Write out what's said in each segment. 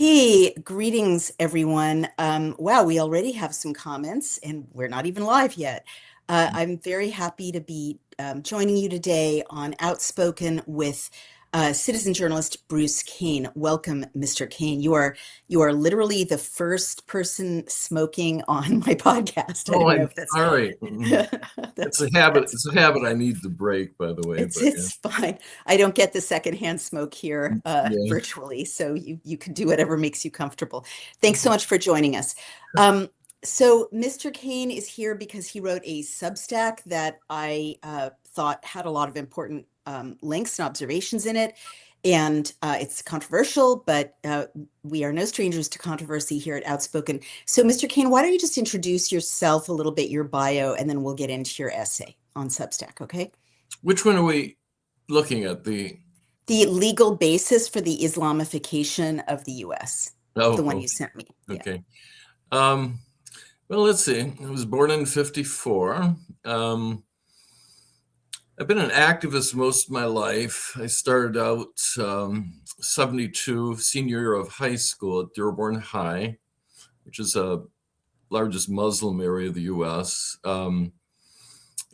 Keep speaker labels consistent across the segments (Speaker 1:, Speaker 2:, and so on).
Speaker 1: Hey, greetings, everyone. Wow, we already have some comments, and we're not even live yet. I'm very happy to be joining you today on Outspoken with citizen journalist Bruce Cain. Welcome, Mr. Cain. You are literally the first person smoking on my podcast. I
Speaker 2: Oh,
Speaker 1: don't know if that's
Speaker 2: all right. It's
Speaker 1: that's
Speaker 2: a habit.
Speaker 1: that's
Speaker 2: It's a habit I need to break, by the way.
Speaker 1: it's
Speaker 2: But yeah,
Speaker 1: it's fine. I don't get the secondhand smoke here
Speaker 2: yeah.
Speaker 1: virtually, so you can do whatever makes you comfortable. Thanks so much for joining us. Um, so Mr. Cain is here because he wrote a Substack that I thought had a lot of important links and observations in it. And it's controversial, but we are no strangers to controversy here at Outspoken. So, Mr. Cain, why don't you just introduce yourself a little bit, your bio, and then we'll get into your essay on Substack, okay?
Speaker 2: Which one are we looking at? The
Speaker 1: Legal basis for the Islamification of the U.S. The one
Speaker 2: oh,
Speaker 1: you sent me. Yeah.
Speaker 2: okay. Well, let's see. I was born in '54. I've been an activist most of my life. I started out '72, senior year of high school at Dearborn High, which is the largest Muslim area of the U.S.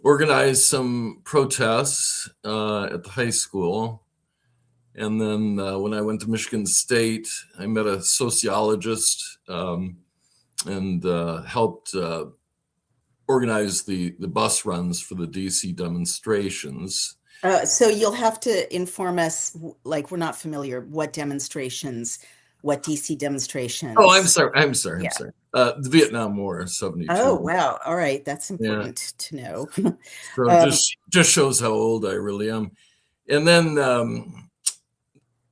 Speaker 2: Organized some protests at the high school. And then when I went to Michigan State, I met a sociologist and helped organize the bus runs for the DC demonstrations.
Speaker 1: So you'll have to inform us, like we're not familiar, what demonstrations, what DC demonstrations.
Speaker 2: Oh, I'm sorry. I'm sorry.
Speaker 1: Yeah.
Speaker 2: I'm sorry. The Vietnam War, '72.
Speaker 1: Oh, wow. All right. That's
Speaker 2: Yeah.
Speaker 1: important to know.
Speaker 2: So it just shows how old I really am. And then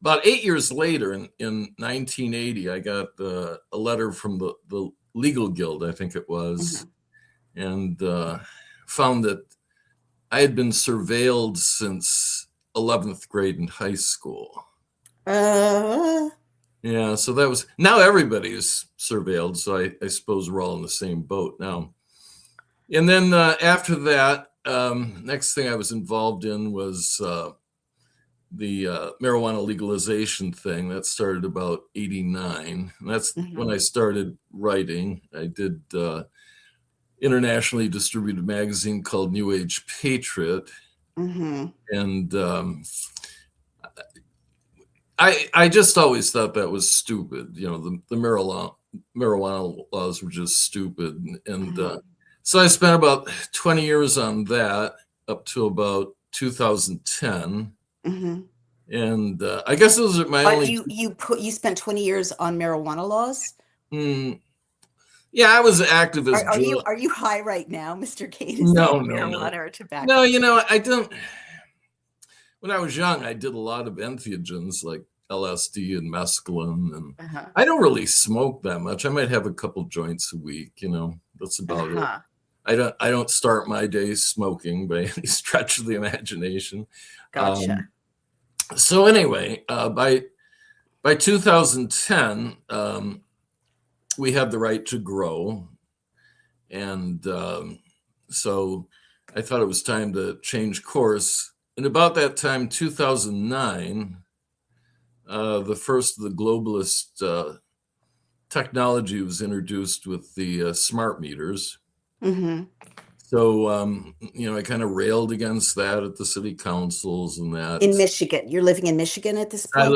Speaker 2: about 8 years later, in 1980, I got a letter from the Legal Guild, I think it was, and found that I had been surveilled since 11th grade in high school. Yeah, so that was, now everybody is surveilled, so I suppose we're all in the same boat now. And then after that, next thing I was involved in was the marijuana legalization thing. That started about '89. And that's when I started writing. I did internationally distributed magazine called New Age Patriot. And I just always thought that was stupid. You know, the marijuana laws were just stupid. And so I spent about 20 years on that up to about 2010. And I guess those are my only.
Speaker 1: You spent 20 years on marijuana laws?
Speaker 2: Yeah, I was an activist.
Speaker 1: Are you high right now, Mr. Cain?
Speaker 2: No,
Speaker 1: marijuana or tobacco?
Speaker 2: No, you know, I don't. When I was young, I did a lot of entheogens like LSD and mescaline, and I don't really smoke that much. I might have a couple joints a week. You know, that's about it. I don't start my day smoking by any stretch of the imagination.
Speaker 1: Gotcha.
Speaker 2: So anyway, by 2010, we had the right to grow, and so I thought it was time to change course. And about that time, 2009, the first of the globalist technology was introduced with the smart meters. So, you know, I kind of railed against that at the city councils and that.
Speaker 1: In Michigan. You're living in Michigan at this point?
Speaker 2: I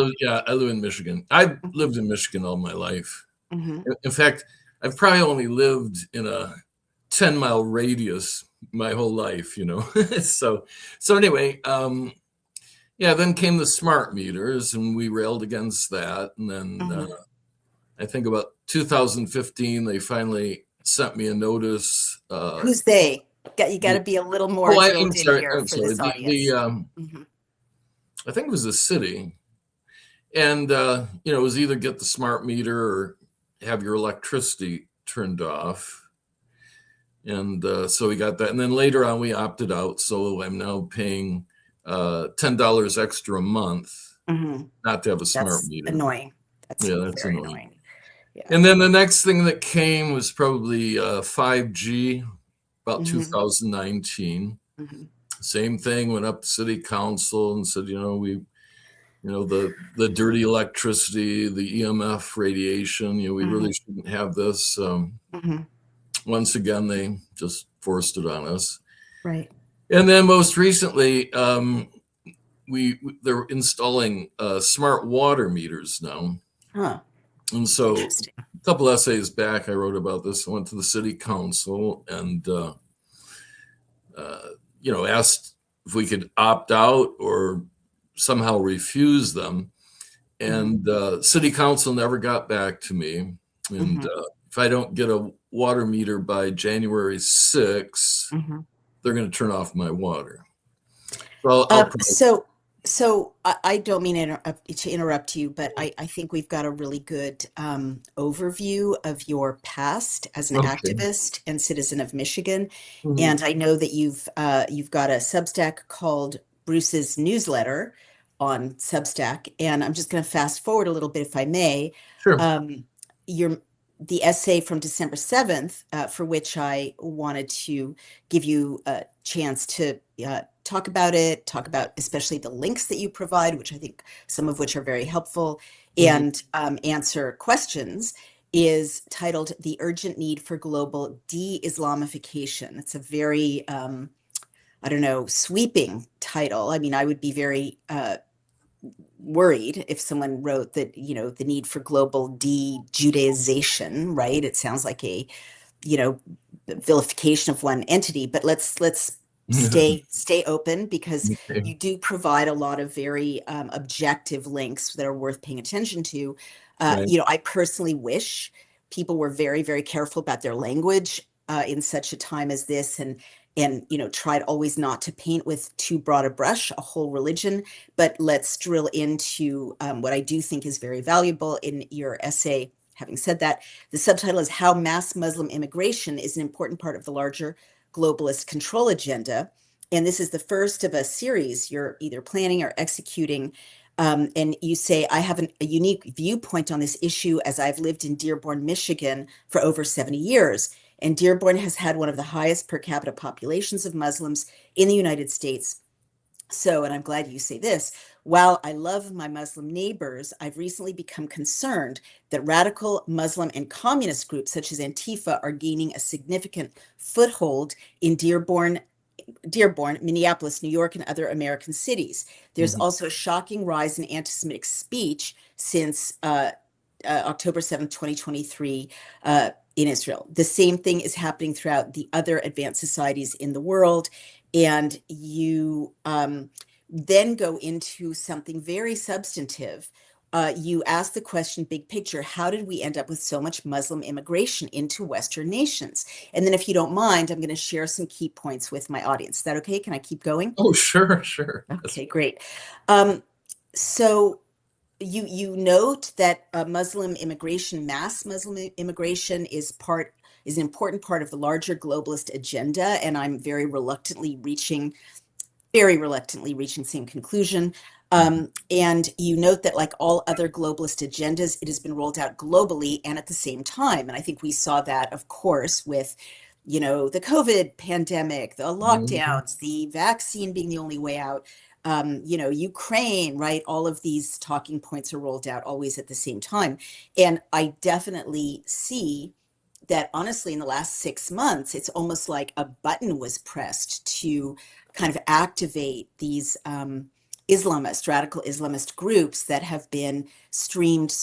Speaker 2: live in Michigan. I've lived in Michigan all my life. In fact, I've probably only lived in a 10-mile radius my whole life, you know. So anyway, yeah, then came the smart meters and we railed against that. And then I think about 2015, they finally sent me a notice.
Speaker 1: Who's they? You got to be a little more drilled in here for this audience.
Speaker 2: I think it was the city. And, you know, it was either get the smart meter or have your electricity turned off. And so we got that. And then later on, we opted out. So I'm now paying $10 extra a month not to have a smart meter.
Speaker 1: Annoying. That's
Speaker 2: annoying. Yeah. And then the next thing that came was probably 5G, about 2019. Same thing, went up to city council and said, you know, we the dirty electricity, the EMF radiation. We
Speaker 1: Hmm.
Speaker 2: really shouldn't have this.
Speaker 1: Hmm.
Speaker 2: Once again, they just forced it on us.
Speaker 1: Right.
Speaker 2: And then most recently, they're installing smart water meters now.
Speaker 1: Huh.
Speaker 2: And so
Speaker 1: Interesting.
Speaker 2: a couple essays back, I wrote about this. I went to the city council and asked if we could opt out or somehow refuse them.
Speaker 1: Hmm.
Speaker 2: And city council never got back to me. And
Speaker 1: Hmm.
Speaker 2: if I don't get a water meter by January 6th,
Speaker 1: Hmm.
Speaker 2: they're going to turn off my water. So
Speaker 1: Uh, so, so I don't mean to interrupt you, but I think we've got a really good overview of your past as an
Speaker 2: okay.
Speaker 1: activist and citizen of Michigan.
Speaker 2: Mhm.
Speaker 1: And I know that you've got a Substack called Bruce's Newsletter on Substack. And I'm just going to fast forward a little bit, if I may.
Speaker 2: Sure.
Speaker 1: Um, your the essay from December 7th, for which I wanted to give you a chance to talk about it, talk about especially the links that you provide, which I think some of which are very helpful,
Speaker 2: Mhm.
Speaker 1: and answer questions, is titled The Urgent Need for Global De-Islamification. It's a very, I don't know, sweeping title. I mean, I would be very worried if someone wrote that, the need for global de-Judaization, right? It sounds like a, you know, vilification of one entity, but let's stay open because
Speaker 2: Okay.
Speaker 1: you do provide a lot of very objective links that are worth paying attention to.
Speaker 2: Right.
Speaker 1: I personally wish people were very, very careful about their language in such a time as this, and tried always not to paint with too broad a brush a whole religion, but let's drill into what I do think is very valuable in your essay. Having said that, the subtitle is How Mass Muslim Immigration is an Important Part of the Larger Globalist Control Agenda. And this is the first of a series you're either planning or executing. And you say, I have a unique viewpoint on this issue as I've lived in Dearborn, Michigan for over 70 years. And Dearborn has had one of the highest per capita populations of Muslims in the United States. So, and I'm glad you say this, while I love my Muslim neighbors, I've recently become concerned that radical Muslim and communist groups such as Antifa are gaining a significant foothold in Dearborn, Minneapolis, New York, and other American cities. There's
Speaker 2: Mhm.
Speaker 1: also a shocking rise in anti-Semitic speech since October 7th, 2023, in Israel. The same thing is happening throughout the other advanced societies in the world. And you then go into something very substantive. You ask the question, big picture, how did we end up with so much Muslim immigration into Western nations? And then, if you don't mind, I'm going to share some key points with my audience. Is that okay? Can I keep going?
Speaker 2: Oh, sure, sure.
Speaker 1: Okay, great. Um, so you note that Muslim immigration, mass Muslim immigration, is an important part of the larger globalist agenda, and I'm very reluctantly reaching the same conclusion. And you note that, like all other globalist agendas, it has been rolled out globally and at the same time. And I think we saw that, of course, with, the COVID pandemic, the
Speaker 2: Mhm.
Speaker 1: lockdowns, the vaccine being the only way out, Ukraine, right? All of these talking points are rolled out always at the same time. And I definitely see that, honestly, in the last 6 months, it's almost like a button was pressed to kind of activate these radical Islamist groups that have been streamed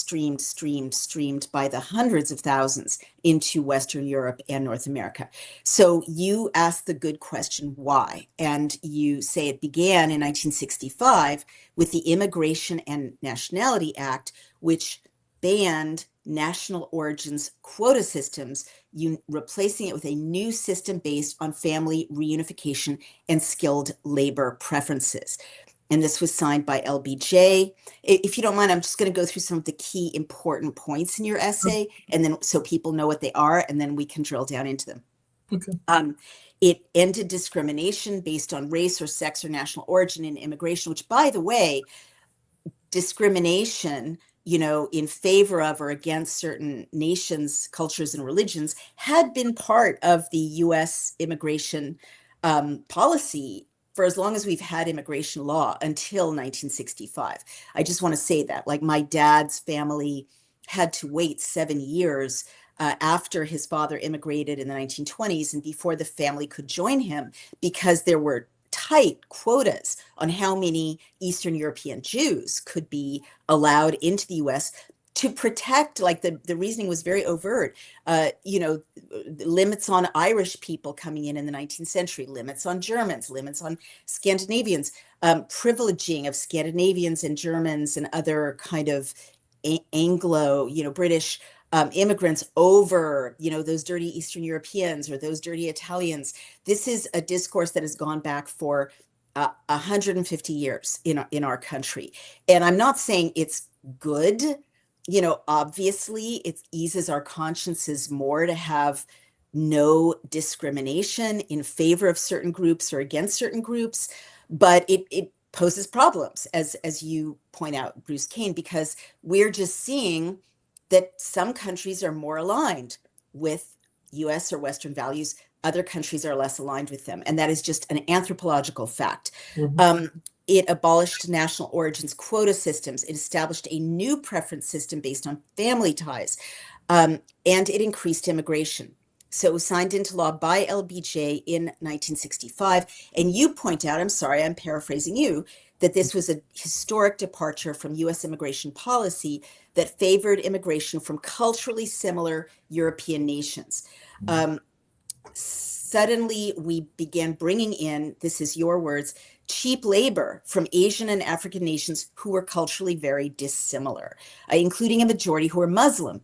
Speaker 1: by the hundreds of thousands into Western Europe and North America. So you ask the good question, why? And you say it began in 1965 with the Immigration and Nationality Act, which banned national origins quota systems, replacing it with a new system based on family reunification and skilled labor preferences. And this was signed by LBJ. If you don't mind, I'm just going to go through some of the key important points in your essay, and then so people know what they are, and then we can drill down into them.
Speaker 2: Okay.
Speaker 1: Um, it ended discrimination based on race or sex or national origin in immigration, which, by the way, discrimination, in favor of or against certain nations, cultures, and religions had been part of the U.S. immigration policy for as long as we've had immigration law until 1965. I just want to say that, like, my dad's family had to wait 7 years after his father immigrated in the 1920s and before the family could join him, because there were tight quotas on how many Eastern European Jews could be allowed into the U.S. to protect, like, the reasoning was very overt, limits on Irish people coming in the 19th century, limits on Germans, limits on Scandinavians, privileging of Scandinavians and Germans and other kind of Anglo, British immigrants over, those dirty Eastern Europeans or those dirty Italians. This is a discourse that has gone back for 150 years in our country. And I'm not saying it's good. Obviously, it eases our consciences more to have no discrimination in favor of certain groups or against certain groups, but it poses problems, as you point out, Bruce Cain, because we're just seeing that some countries are more aligned with U.S. or Western values. Other countries are less aligned with them. And that is just an anthropological fact. It abolished national origins quota systems. It established a new preference system based on family ties. And it increased immigration. So it was signed into law by LBJ in 1965. And you point out, I'm sorry, I'm paraphrasing you, that this was a historic departure from U.S. immigration policy that favored immigration from culturally similar European nations. Suddenly, we began bringing in, this is your words, cheap labor from Asian and African nations who were culturally very dissimilar, including a majority who were Muslim.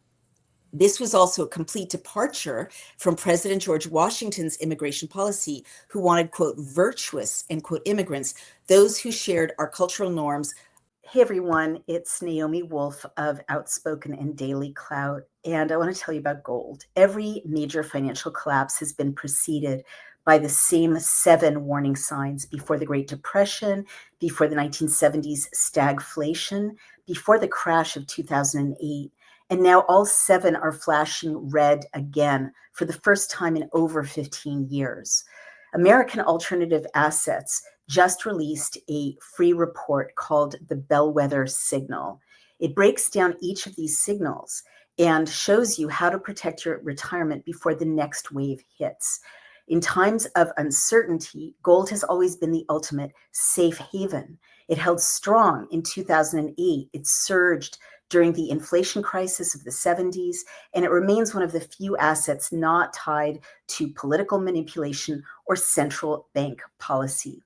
Speaker 1: This was also a complete departure from President George Washington's immigration policy, who wanted, quote, virtuous, end quote, immigrants, those who shared our cultural norms. Hey everyone, it's Naomi Wolf of Outspoken and Daily Clout, and I want to tell you about gold. Every major financial collapse has been preceded by the same 7 warning signs: before the Great Depression, before the 1970s stagflation, before the crash of 2008. And now all 7 are flashing red again for the first time in over 15 years. American Alternative Assets just released a free report called the Bellwether Signal. It breaks down each of these signals and shows you how to protect your retirement before the next wave hits. In times of uncertainty, gold has always been the ultimate safe haven. It held strong in 2008. It surged during the inflation crisis of the 70s, and it remains one of the few assets not tied to political manipulation or central bank policy.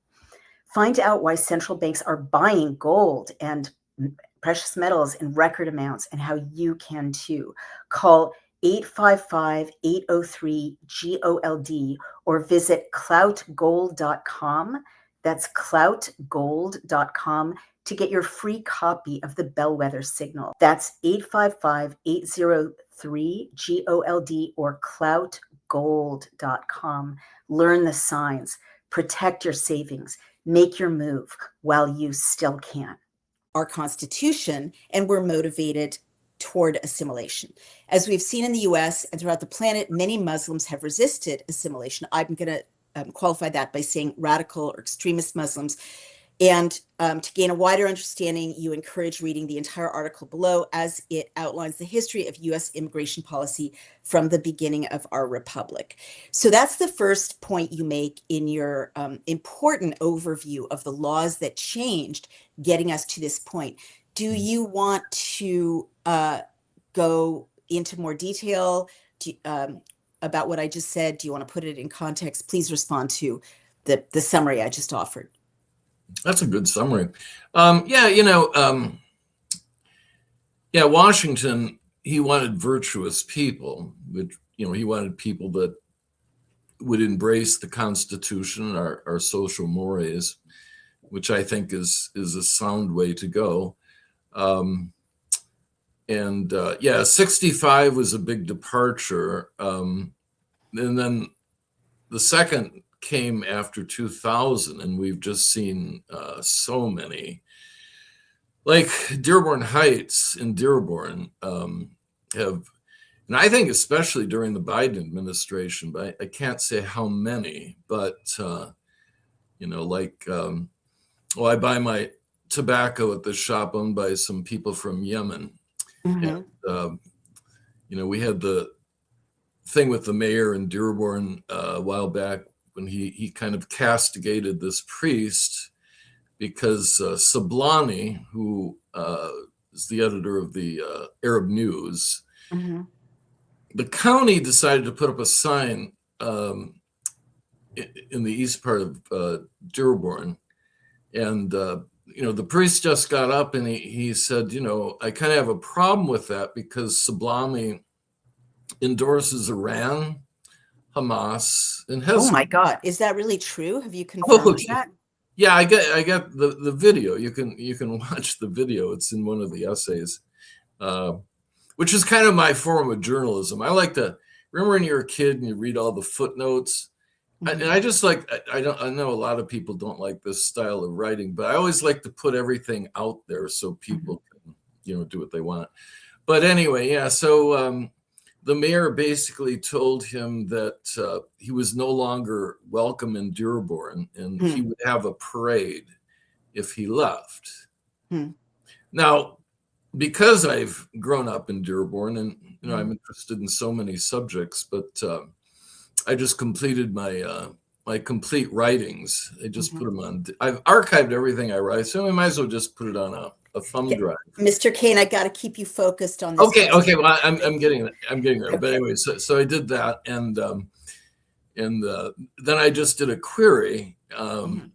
Speaker 1: Find out why central banks are buying gold and precious metals in record amounts and how you can too. Call 855-803-GOLD or visit cloutgold.com. That's cloutgold.com to get your free copy of the Bellwether Signal. That's 855-803-GOLD or cloutgold.com. Learn the signs, protect your savings, make your move while you still can. Our Constitution, and we're motivated toward assimilation. As we've seen in the U.S. and throughout the planet, many Muslims have resisted assimilation. I'm going to qualify that by saying radical or extremist Muslims. And to gain a wider understanding, you encourage reading the entire article below, as it outlines the history of U.S. immigration policy from the beginning of our republic. So that's the first point you make in your important overview of the laws that changed, getting us to this point. Do you want to go into more detail about what I just said? Do you want to put it in context? Please respond to the summary I just offered.
Speaker 2: That's a good summary. Washington, he wanted virtuous people, he wanted people that would embrace the Constitution, our social mores, which I think is a sound way to go. 65 was a big departure. And then the second came after 2000, and we've just seen so many, like Dearborn Heights in Dearborn have, and I think especially during the Biden administration, but I can't say how many, but like, I buy my tobacco at the shop owned by some people from Yemen.
Speaker 1: Mm-hmm.
Speaker 2: And, we had the thing with the mayor in Dearborn a while back when he kind of castigated this priest because Sablani, who is the editor of the Arab News,
Speaker 1: Mm-hmm.
Speaker 2: the county decided to put up a sign in the east part of Dearborn. And, the priest just got up and he said, I kind of have a problem with that because Sablani endorses Iran, Hamas, and
Speaker 1: Oh
Speaker 2: Hezbollah.
Speaker 1: my God. Is that really true? Have you
Speaker 2: Oh,
Speaker 1: confirmed that?
Speaker 2: yeah, I got the video. You can watch the video. It's in one of the essays, which is kind of my form of journalism. I like to remember when you're a kid and you read all the footnotes.
Speaker 1: Mm-hmm.
Speaker 2: And I just like, I know a lot of people don't like this style of writing, but I always like to put everything out there so people can, do what they want. But anyway, yeah. So the mayor basically told him that he was no longer welcome in Dearborn and he would have a parade if he left. Now, because I've grown up in Dearborn and, I'm interested in so many subjects, but I just completed my complete writings. I just put them on. I've archived everything I write, so I might as well just put it on a thumb drive.
Speaker 1: Mr. Cain, I got to keep you focused on this.
Speaker 2: Okay. Well, I'm getting there. Okay. But anyway, so I did that, and then I just did a query, and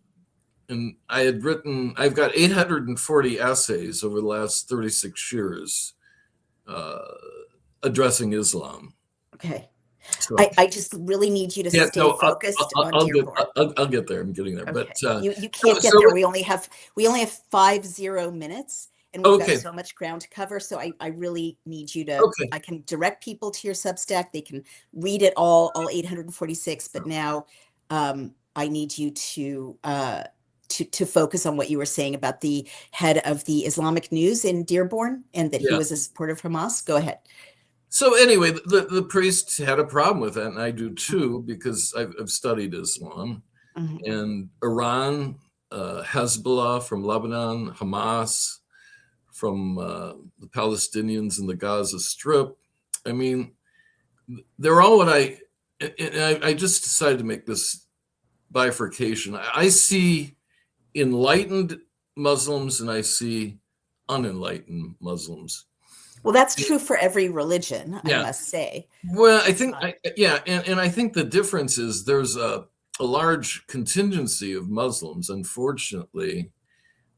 Speaker 2: I've got 840 essays over the last 36 years addressing Islam.
Speaker 1: Okay.
Speaker 2: So,
Speaker 1: I just really need you to stay focused on Dearborn.
Speaker 2: I'll get there. I'm getting there,
Speaker 1: okay.
Speaker 2: But
Speaker 1: you can't get there. We only have 50 minutes, and we've got so much ground to cover. So I really need you to.
Speaker 2: Okay.
Speaker 1: I can direct people to your Substack. They can read it all 846. But now, I need you to focus on what you were saying about the head of the Islamic News in Dearborn and that he was a supporter of Hamas. Go ahead.
Speaker 2: So anyway, the priest had a problem with that, and I do too, because I've studied Islam and Iran, Hezbollah from Lebanon, Hamas from the Palestinians in the Gaza Strip. I mean, they're all what I just decided to make this bifurcation. I see enlightened Muslims and I see unenlightened Muslims.
Speaker 1: Well, that's true for every religion, I must say.
Speaker 2: Well, I think, and I think the difference is there's a large contingency of Muslims, unfortunately,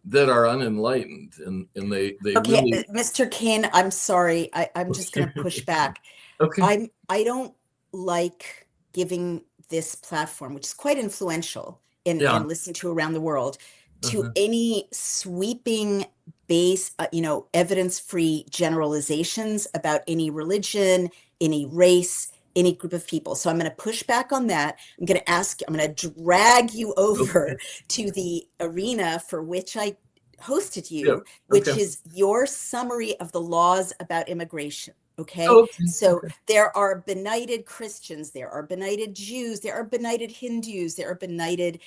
Speaker 2: that are unenlightened, and they
Speaker 1: okay,
Speaker 2: really...
Speaker 1: Mr. Cain, I'm sorry, I'm just going to push back.
Speaker 2: Okay.
Speaker 1: I don't like giving this platform, which is quite influential and listened to around the world, to any sweeping evidence-free generalizations about any religion, any race, any group of people. So I'm going to push back on that. I'm going to drag you over to the arena for which I hosted you, which is your summary of the laws about immigration. Okay. So there are benighted Christians, there are benighted Jews, there are benighted Hindus, there are benighted,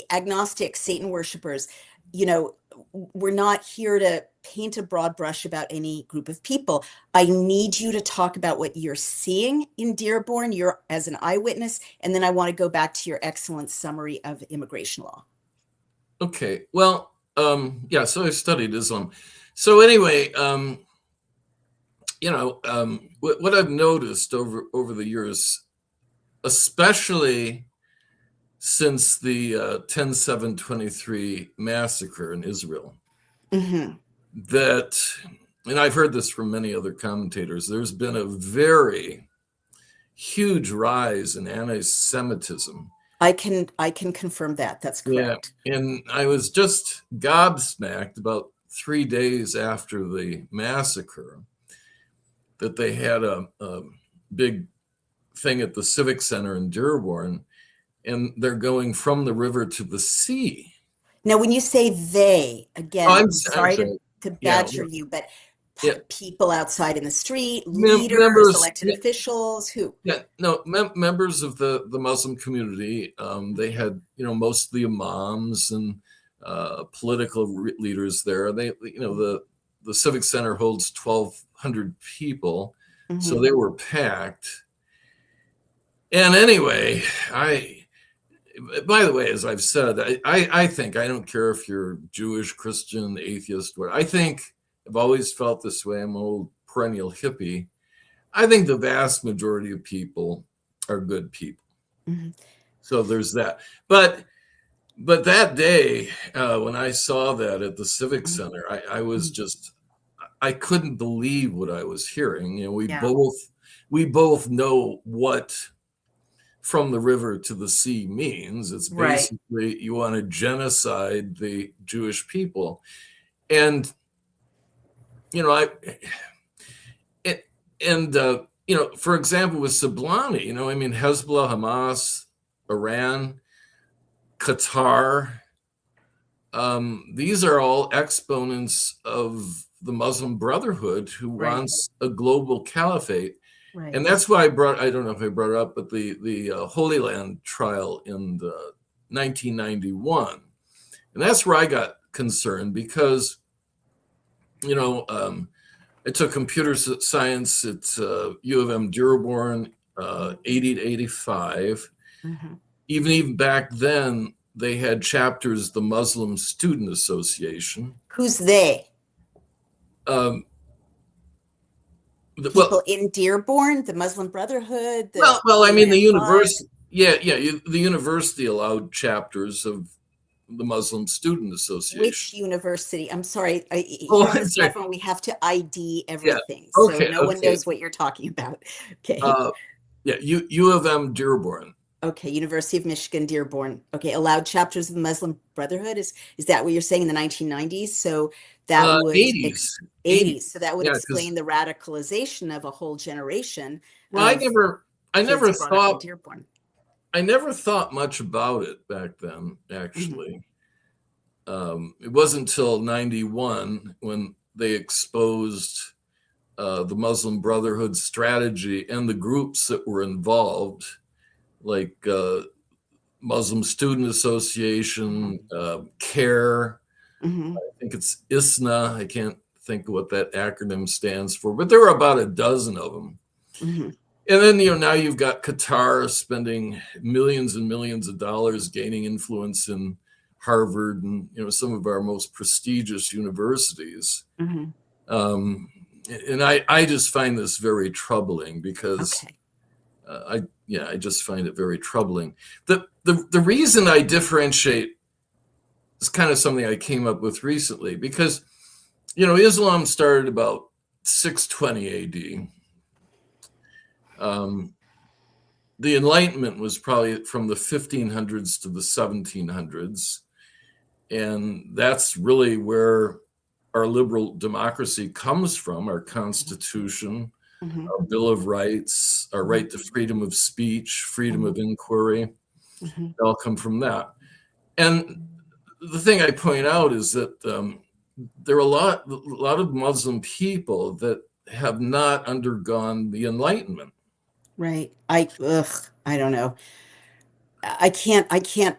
Speaker 1: agnostics, Satan worshipers. We're not here to paint a broad brush about any group of people. I need you to talk about what you're seeing in Dearborn, you're as an eyewitness, and then I want to go back to your excellent summary of immigration law.
Speaker 2: Okay. Well, so I studied Islam. So anyway, what I've noticed over the years, especially since the 10/7/23 massacre in Israel, that, and I've heard this from many other commentators, there's been a very huge rise in anti-Semitism.
Speaker 1: I can confirm that. That's correct.
Speaker 2: Yeah, and I was just gobsmacked about 3 days after the massacre that they had a big thing at the Civic Center in Dearborn, and they're going from the river to the sea.
Speaker 1: Now, when you say they, again, I'm sorry to badger you, but
Speaker 2: Yeah,
Speaker 1: people outside in the street, leaders,
Speaker 2: members.
Speaker 1: elected officials, who?
Speaker 2: Yeah, no, members of the Muslim community. They had, mostly imams and political leaders there. The Civic Center holds 1,200 people, so they were packed. And anyway, by the way, as I've said, I think, I don't care if you're Jewish, Christian, atheist, what I think, I've always felt this way. I'm an old perennial hippie. I think the vast majority of people are good people. So there's that. But that day, when I saw that at the Civic Center, I was just, I couldn't believe what I was hearing. We both know what from the river to the sea means. It's basically you want to genocide the Jewish people. And, for example, with Sablani, Hezbollah, Hamas, Iran, Qatar, these are all exponents of the Muslim Brotherhood who wants a global caliphate. And that's why I don't know if I brought it up, but the Holy Land trial in 1991. And that's where I got concerned because, I took computer science at U of M Dearborn, 80 to 85. Even back then, they had chapters, the Muslim Student Association.
Speaker 1: Who's they? People in Dearborn, the Muslim Brotherhood.
Speaker 2: The university. The university allowed chapters of the Muslim Student Association.
Speaker 1: Which university? I'm sorry. When we have to ID everything, so no one knows what you're talking about. Okay.
Speaker 2: U of M Dearborn.
Speaker 1: Okay, University of Michigan Dearborn. Okay, allowed chapters of the Muslim Brotherhood. Is that what you're saying in the 1990s? So that would
Speaker 2: 80s.
Speaker 1: So that would explain the radicalization of a whole generation.
Speaker 2: Well, I never thought. I never thought much about it back then, actually. It wasn't until 91 when they exposed the Muslim Brotherhood strategy and the groups that were involved, like Muslim Student Association, CARE, I think it's ISNA. I can't think of what that acronym stands for, but there were about a dozen of them. And then, now you've got Qatar spending millions and millions of dollars gaining influence in Harvard and, some of our most prestigious universities. And I just find this very troubling because I just find it very troubling. The reason I differentiate is kind of something I came up with recently because, Islam started about 620 AD. The Enlightenment was probably from the 1500s to the 1700s. And that's really where our liberal democracy comes from, our Constitution, our Bill of Rights, our right to freedom of speech, freedom of inquiry. They all come from that. And the thing I point out is that there are a lot of Muslim people that have not undergone the Enlightenment.
Speaker 1: Right. I don't know. I can't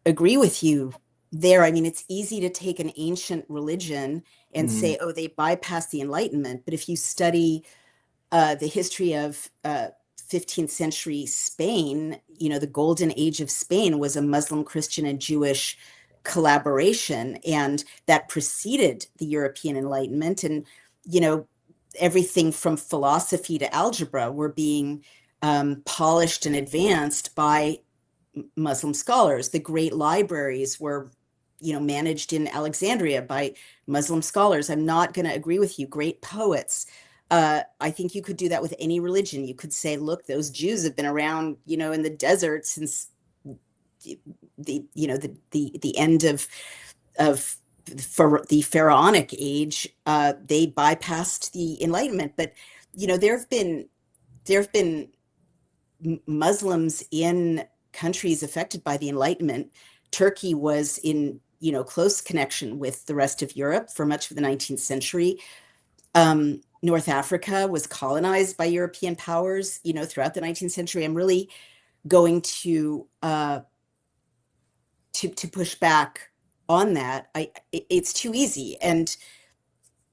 Speaker 1: agree with you there. I mean, it's easy to take an ancient religion and say, oh, they bypassed the Enlightenment. But if you study the history of 15th century Spain, the golden age of Spain was a Muslim, Christian, and Jewish collaboration, and that preceded the European Enlightenment. And, everything from philosophy to algebra were being polished and advanced by Muslim scholars. The great libraries were, managed in Alexandria by Muslim scholars. I'm not going to agree with you. Great poets. I think you could do that with any religion. You could say, look, those Jews have been around, in the desert since the end of for the pharaonic age. They bypassed the Enlightenment, but there have been Muslims in countries affected by the Enlightenment. Turkey was in close connection with the rest of Europe for much of the 19th century. North Africa was colonized by European powers, throughout the 19th century. I'm really going to push back on that. It's too easy. And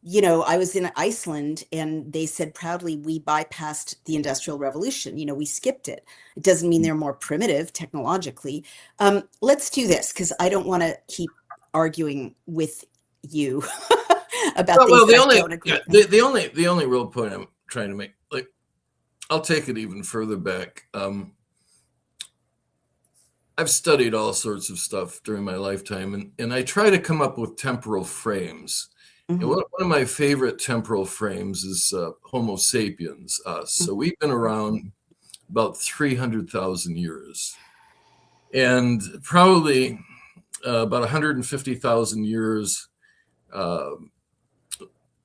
Speaker 1: I was in Iceland and they said proudly, we bypassed the Industrial Revolution. We skipped it. It doesn't mean they're more primitive technologically. Let's do this because I don't want to keep arguing with you about things that I don't agree with.
Speaker 2: The only real point I'm trying to make, like, I'll take it even further back. I've studied all sorts of stuff during my lifetime, and I try to come up with temporal frames. And one of my favorite temporal frames is Homo sapiens, us. So we've been around about 300,000 years. And probably about 150,000 years,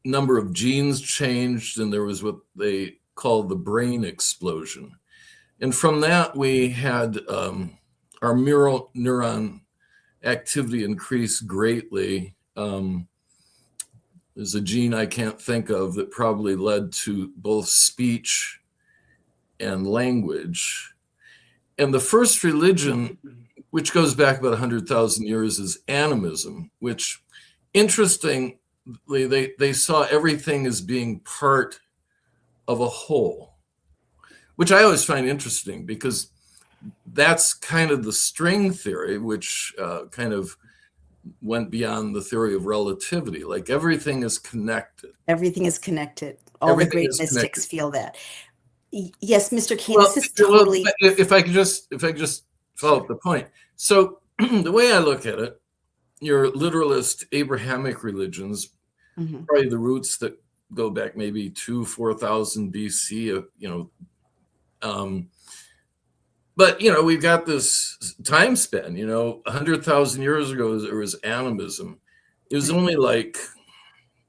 Speaker 2: number of genes changed, and there was what they call the brain explosion. And from that, we had our mirror neuron activity increased greatly. There's a gene I can't think of that probably led to both speech and language. And the first religion, which goes back about 100,000 years, is animism, which, interestingly, they saw everything as being part of a whole, which I always find interesting because that's kind of the string theory, which kind of went beyond the theory of relativity. Like everything is connected.
Speaker 1: Everything is connected. All the great mystics feel that. Yes, Mr. Cain,
Speaker 2: Well,
Speaker 1: this is totally.
Speaker 2: If I could just follow up the point. So the way I look at it, your literalist Abrahamic religions, probably the roots that go back maybe 4,000 BC, but we've got this time span. 100,000 years ago there was animism. It was only like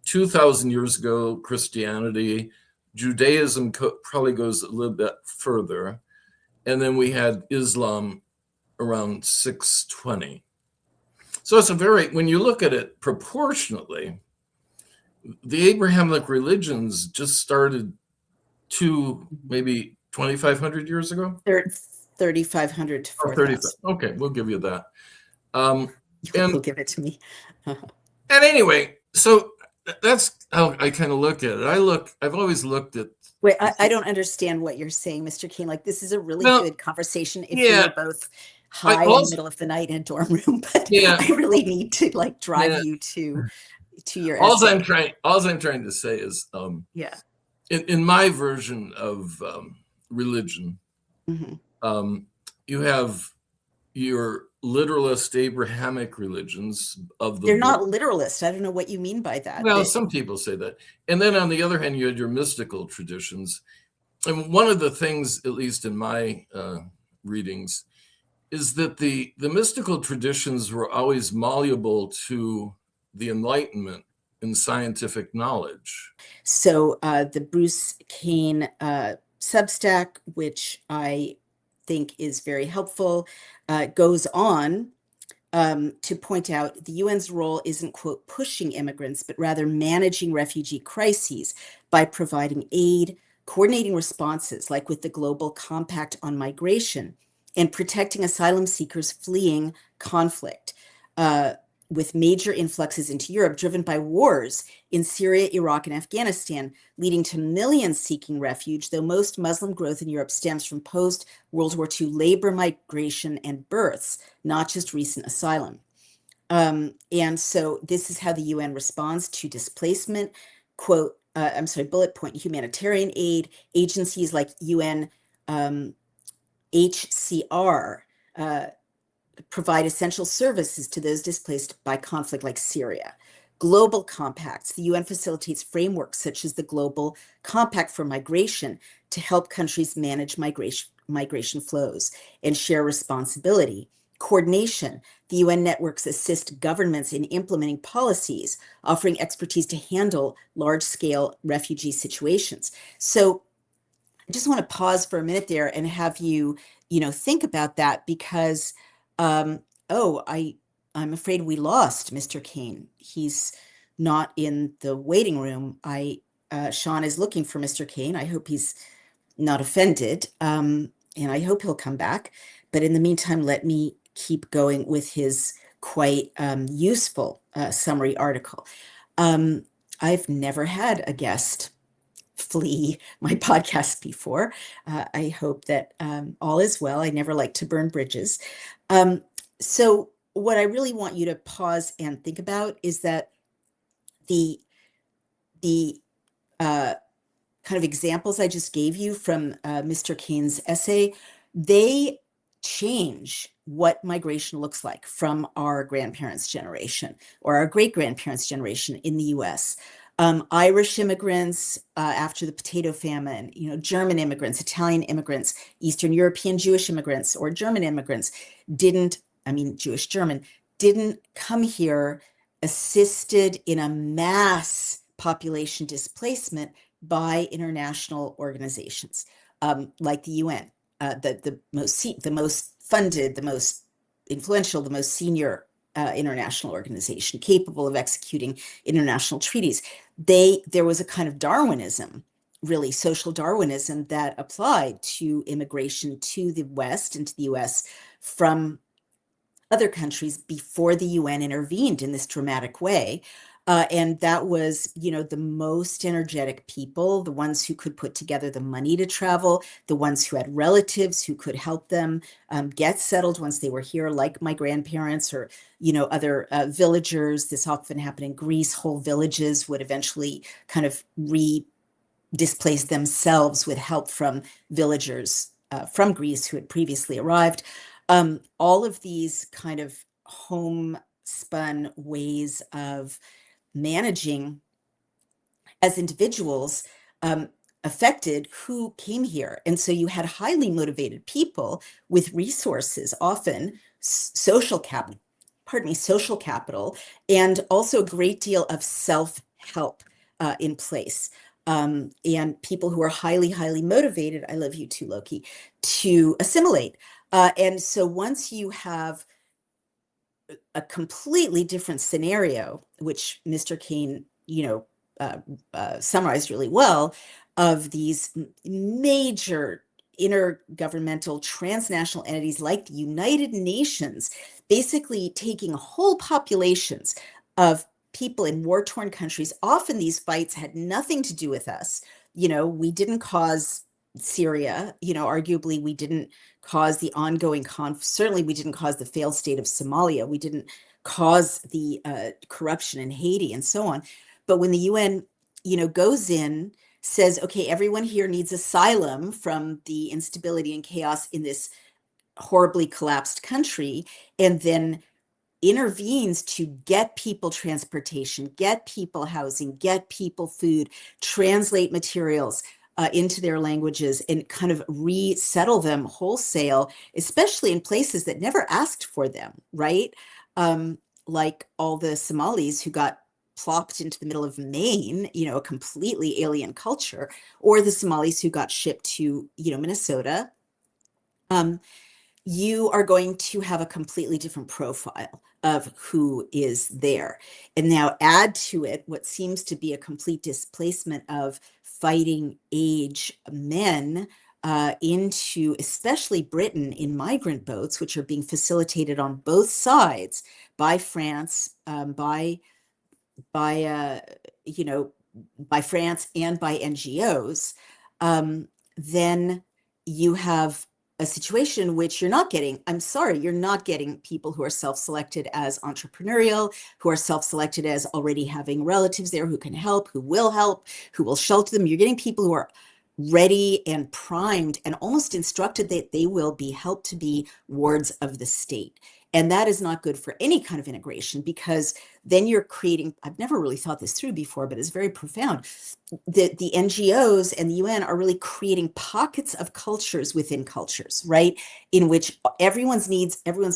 Speaker 2: 2,000 years ago Christianity. Judaism probably goes a little bit further, and then we had Islam around 620. So it's when you look at it proportionately, the Abrahamic religions just started maybe 2,500 years ago.
Speaker 1: 3,500 to 4,000.
Speaker 2: Okay, we'll give you that.
Speaker 1: You'll give it to me.
Speaker 2: And anyway, so that's how I kind of look at it. I've always looked at.
Speaker 1: Wait, I don't understand what you're saying, Mr. Cain. Like, this is a really good conversation if we were both high in the middle of the night in a dorm room, but I really need to drive you to your.
Speaker 2: All I'm trying to say is, in my version of religion, you have your literalist Abrahamic religions of the.
Speaker 1: They're not literalist. I don't know what you mean by that.
Speaker 2: Well, some people say that. And then on the other hand, you had your mystical traditions. And one of the things, at least in my readings, is that the mystical traditions were always malleable to the Enlightenment in scientific knowledge.
Speaker 1: So the Bruce Cain Substack, which I think is very helpful, goes on to point out the UN's role isn't, quote, pushing immigrants, but rather managing refugee crises by providing aid, coordinating responses, like with the Global Compact on Migration, and protecting asylum seekers fleeing conflict, with major influxes into Europe driven by wars in Syria, Iraq, and Afghanistan, leading to millions seeking refuge, though most Muslim growth in Europe stems from post-World War II labor migration and births, not just recent asylum. And so this is how the UN responds to displacement. Quote, bullet point, humanitarian aid, agencies like UN HCR, provide essential services to those displaced by conflict like Syria. Global compacts, the UN facilitates frameworks such as the Global Compact for Migration to help countries manage migration flows and share responsibility. Coordination, the UN networks assist governments in implementing policies, offering expertise to handle large-scale refugee situations. So I just want to pause for a minute there and have you, think about that because I'm afraid we lost Mr. Cain. He's not in the waiting room. I Sean is looking for Mr. Cain. I hope he's not offended, and I hope he'll come back. But in the meantime, let me keep going with his quite useful summary article. I've never had a guest flee my podcast before. I hope that all is well. I never like to burn bridges. So what I really want you to pause and think about is that the kind of examples I just gave you from Mr. Cain's essay, they change what migration looks like from our grandparents' generation or our great-grandparents' generation in the U.S. Irish immigrants after the potato famine, German immigrants, Italian immigrants, Eastern European Jewish immigrants, or German immigrants Jewish German, didn't come here assisted in a mass population displacement by international organizations like the UN, the most funded, the most influential, the most senior international organization capable of executing international treaties. There was a kind of Darwinism, really social Darwinism, that applied to immigration to the West and to the US from other countries before the UN intervened in this dramatic way. And that was, the most energetic people, the ones who could put together the money to travel, the ones who had relatives who could help them get settled once they were here, like my grandparents or, other villagers. This often happened in Greece. Whole villages would eventually kind of displace themselves with help from villagers from Greece who had previously arrived. All of these kind of homespun ways of managing as individuals affected who came here. And so you had highly motivated people with resources, often social capital, and also a great deal of self-help in place. And people who are highly, highly motivated, I love you too, Loki, to assimilate. And so once you have a completely different scenario, which Mr. Cain, summarized really well, of these major intergovernmental transnational entities like the United Nations, basically taking whole populations of people in war-torn countries. Often these fights had nothing to do with us. We didn't cause Syria, arguably we didn't cause the ongoing conflict. Certainly we didn't cause the failed state of Somalia. We didn't cause the corruption in Haiti and so on. But when the UN, goes in, says, okay, everyone here needs asylum from the instability and chaos in this horribly collapsed country, and then intervenes to get people transportation, get people housing, get people food, translate materials into their languages, and kind of resettle them wholesale, especially in places that never asked for them, right? Like all the Somalis who got plopped into the middle of Maine, a completely alien culture, or the Somalis who got shipped to, Minnesota. You are going to have a completely different profile of who is there. And now add to it what seems to be a complete displacement of fighting age men into especially Britain in migrant boats, which are being facilitated on both sides by France, by France and by NGOs. Then you have a situation in which you're not getting people who are self-selected as entrepreneurial, who are self-selected as already having relatives there who can help, who will shelter them. You're getting people who are ready and primed and almost instructed that they will be helped to be wards of the state. And that is not good for any kind of integration, because then you're creating, I've never really thought this through before, but it's very profound. The NGOs and the UN are really creating pockets of cultures within cultures, right? In which everyone's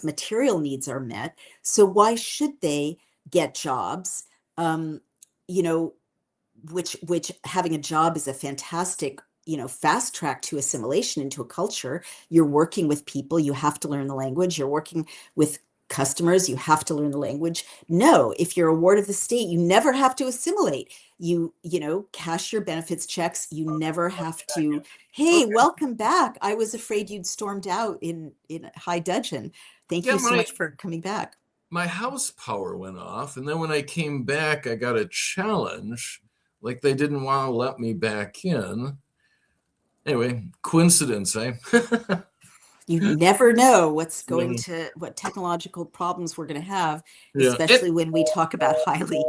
Speaker 1: material needs are met. So why should they get jobs? Which having a job is a fantastic, fast track to assimilation into a culture. You're working with people, you have to learn the language, you're working with customers, you have to learn the language. No, if you're a ward of the state, you never have to assimilate. Cash your benefits checks. You never have to, hey,
Speaker 2: Okay.
Speaker 1: welcome back. I was afraid you'd stormed out in high dudgeon. Thank
Speaker 2: Yeah,
Speaker 1: you so much for coming back.
Speaker 2: my house power went off, and then when I came back, I got a challenge. Like they didn't want to let me back in. Anyway, coincidence, eh?
Speaker 1: You never know what
Speaker 2: Yeah.
Speaker 1: technological problems we're going to have,
Speaker 2: Yeah.
Speaker 1: especially when we talk about highly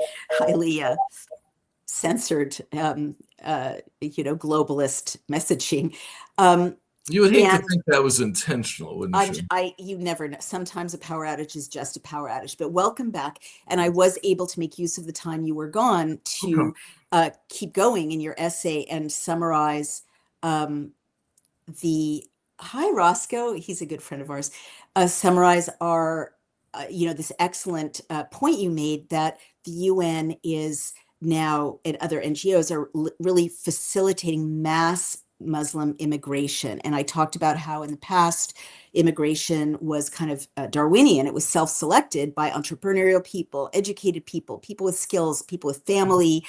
Speaker 1: censored, globalist messaging.
Speaker 2: You would hate to
Speaker 1: And
Speaker 2: think that was intentional, wouldn't you?
Speaker 1: you never know. Sometimes a power outage is just a power outage, but welcome back. And I was able to make use of the time you were gone
Speaker 2: Okay.
Speaker 1: to keep going in your essay and summarize um, hi Roscoe, he's a good friend of ours, summarize this excellent point you made that the UN is now, and other NGOs are really facilitating mass Muslim immigration. And I talked about how in the past, immigration was kind of Darwinian. It was self-selected by entrepreneurial people, educated people, people with skills, people with family,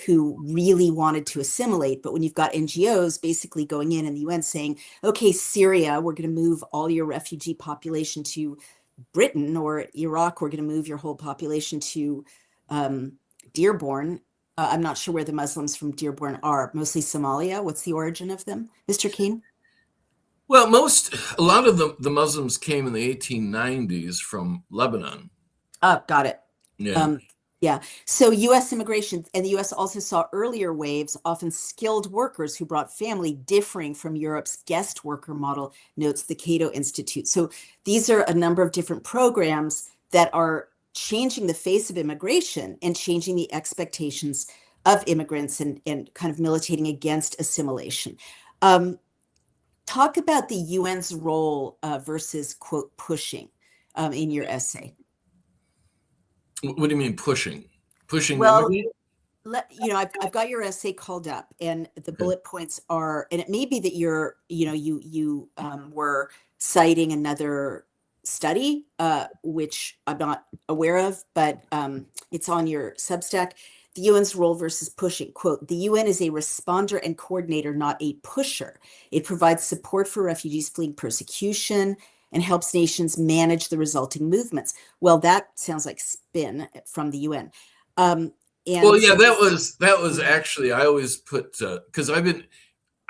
Speaker 1: who really wanted to assimilate. But when you've got NGOs basically going in and the UN saying, okay, Syria, we're going to move all your refugee population to Britain, or Iraq, we're going to move your whole population to Dearborn. I'm not sure where the Muslims from Dearborn are, mostly Somalia. What's the origin of them, Mr. Cain?
Speaker 2: Well, a lot of the Muslims came in the 1890s from Lebanon.
Speaker 1: Oh, got it.
Speaker 2: Yeah.
Speaker 1: Um, yeah. So U.S. immigration, and the U.S. also saw earlier waves, often skilled workers who brought family, differing from Europe's guest worker model, notes the Cato Institute. So these are a number of different programs that are changing the face of immigration and changing the expectations of immigrants, and kind of militating against assimilation. Talk about the UN's role versus, quote, pushing in your essay.
Speaker 2: What do you mean pushing? Pushing
Speaker 1: Well,
Speaker 2: immigrant?
Speaker 1: I've got your essay called up, and the
Speaker 2: Okay.
Speaker 1: bullet points are, and it may be that you were citing another study, which I'm not aware of, but it's on your Substack. The UN's role versus pushing. Quote, the UN is a responder and coordinator, not a pusher. It provides support for refugees fleeing persecution and helps nations manage the resulting movements. Well, that sounds like spin from the UN. Um,
Speaker 2: Well,
Speaker 1: and
Speaker 2: yeah,
Speaker 1: so this,
Speaker 2: that was
Speaker 1: Mhm.
Speaker 2: actually I always put because I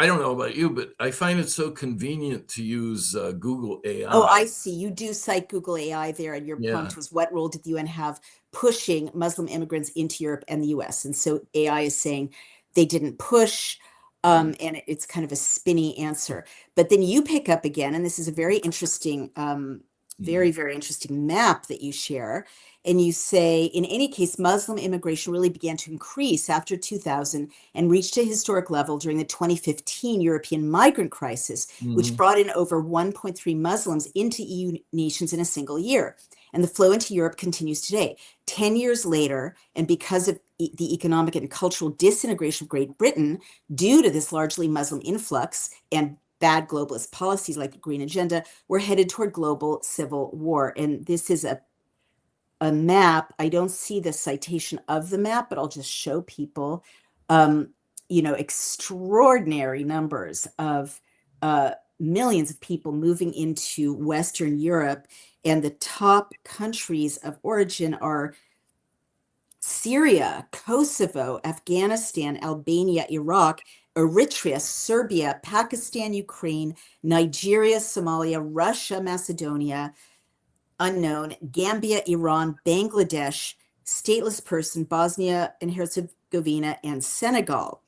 Speaker 2: don't know about you, but I find it so convenient to use Google
Speaker 1: Oh,
Speaker 2: AI.
Speaker 1: I see. You do cite Google AI there, and your
Speaker 2: Yeah.
Speaker 1: prompt was, what role did the UN have pushing Muslim immigrants into Europe and the US? And so AI is saying they didn't push,
Speaker 2: Mm.
Speaker 1: and it's kind of a spinny answer. But then you pick up again, and this is a very interesting,
Speaker 2: Mm.
Speaker 1: very, very interesting map that you share. And you say, in any case, Muslim immigration really began to increase after 2000 and reached a historic level during the 2015 European migrant crisis, which
Speaker 2: Mhm.
Speaker 1: brought in over 1.3 Muslims into EU nations in a single year. And the flow into Europe continues today. 10 years later, and because of the economic and cultural disintegration of Great Britain, due to this largely Muslim influx and bad globalist policies like the Green Agenda, we're headed toward global civil war. And this is a map. I don't see the citation of the map, but I'll just show people, extraordinary numbers of millions of people moving into Western Europe. And the top countries of origin are Syria, Kosovo, Afghanistan, Albania, Iraq, Eritrea, Serbia, Pakistan, Ukraine, Nigeria, Somalia, Russia, Macedonia, unknown, Gambia, Iran, Bangladesh, stateless person, Bosnia and Herzegovina, and Senegal.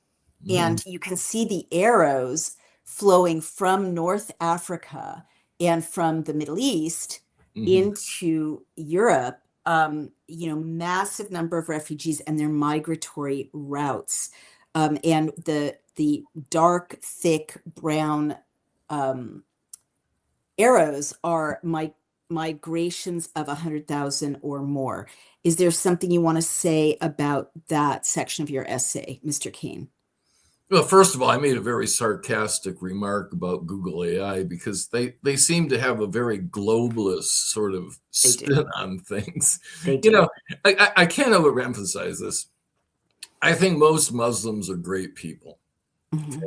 Speaker 2: Mhm.
Speaker 1: And you can see the arrows flowing from North Africa and from the Middle East
Speaker 2: Mhm.
Speaker 1: into Europe, massive number of refugees and their migratory routes. And the dark, thick brown arrows are migrations of 100,000 or more. Is there something you want to say about that section of your essay, Mr. Cain?
Speaker 2: Well, first of all, I made a very sarcastic remark about Google AI because they seem to have a very globalist sort of
Speaker 1: They do.
Speaker 2: spin on things.
Speaker 1: They
Speaker 2: You
Speaker 1: do.
Speaker 2: know, I can't overemphasize this. I think most Muslims are great people,
Speaker 1: Hmm.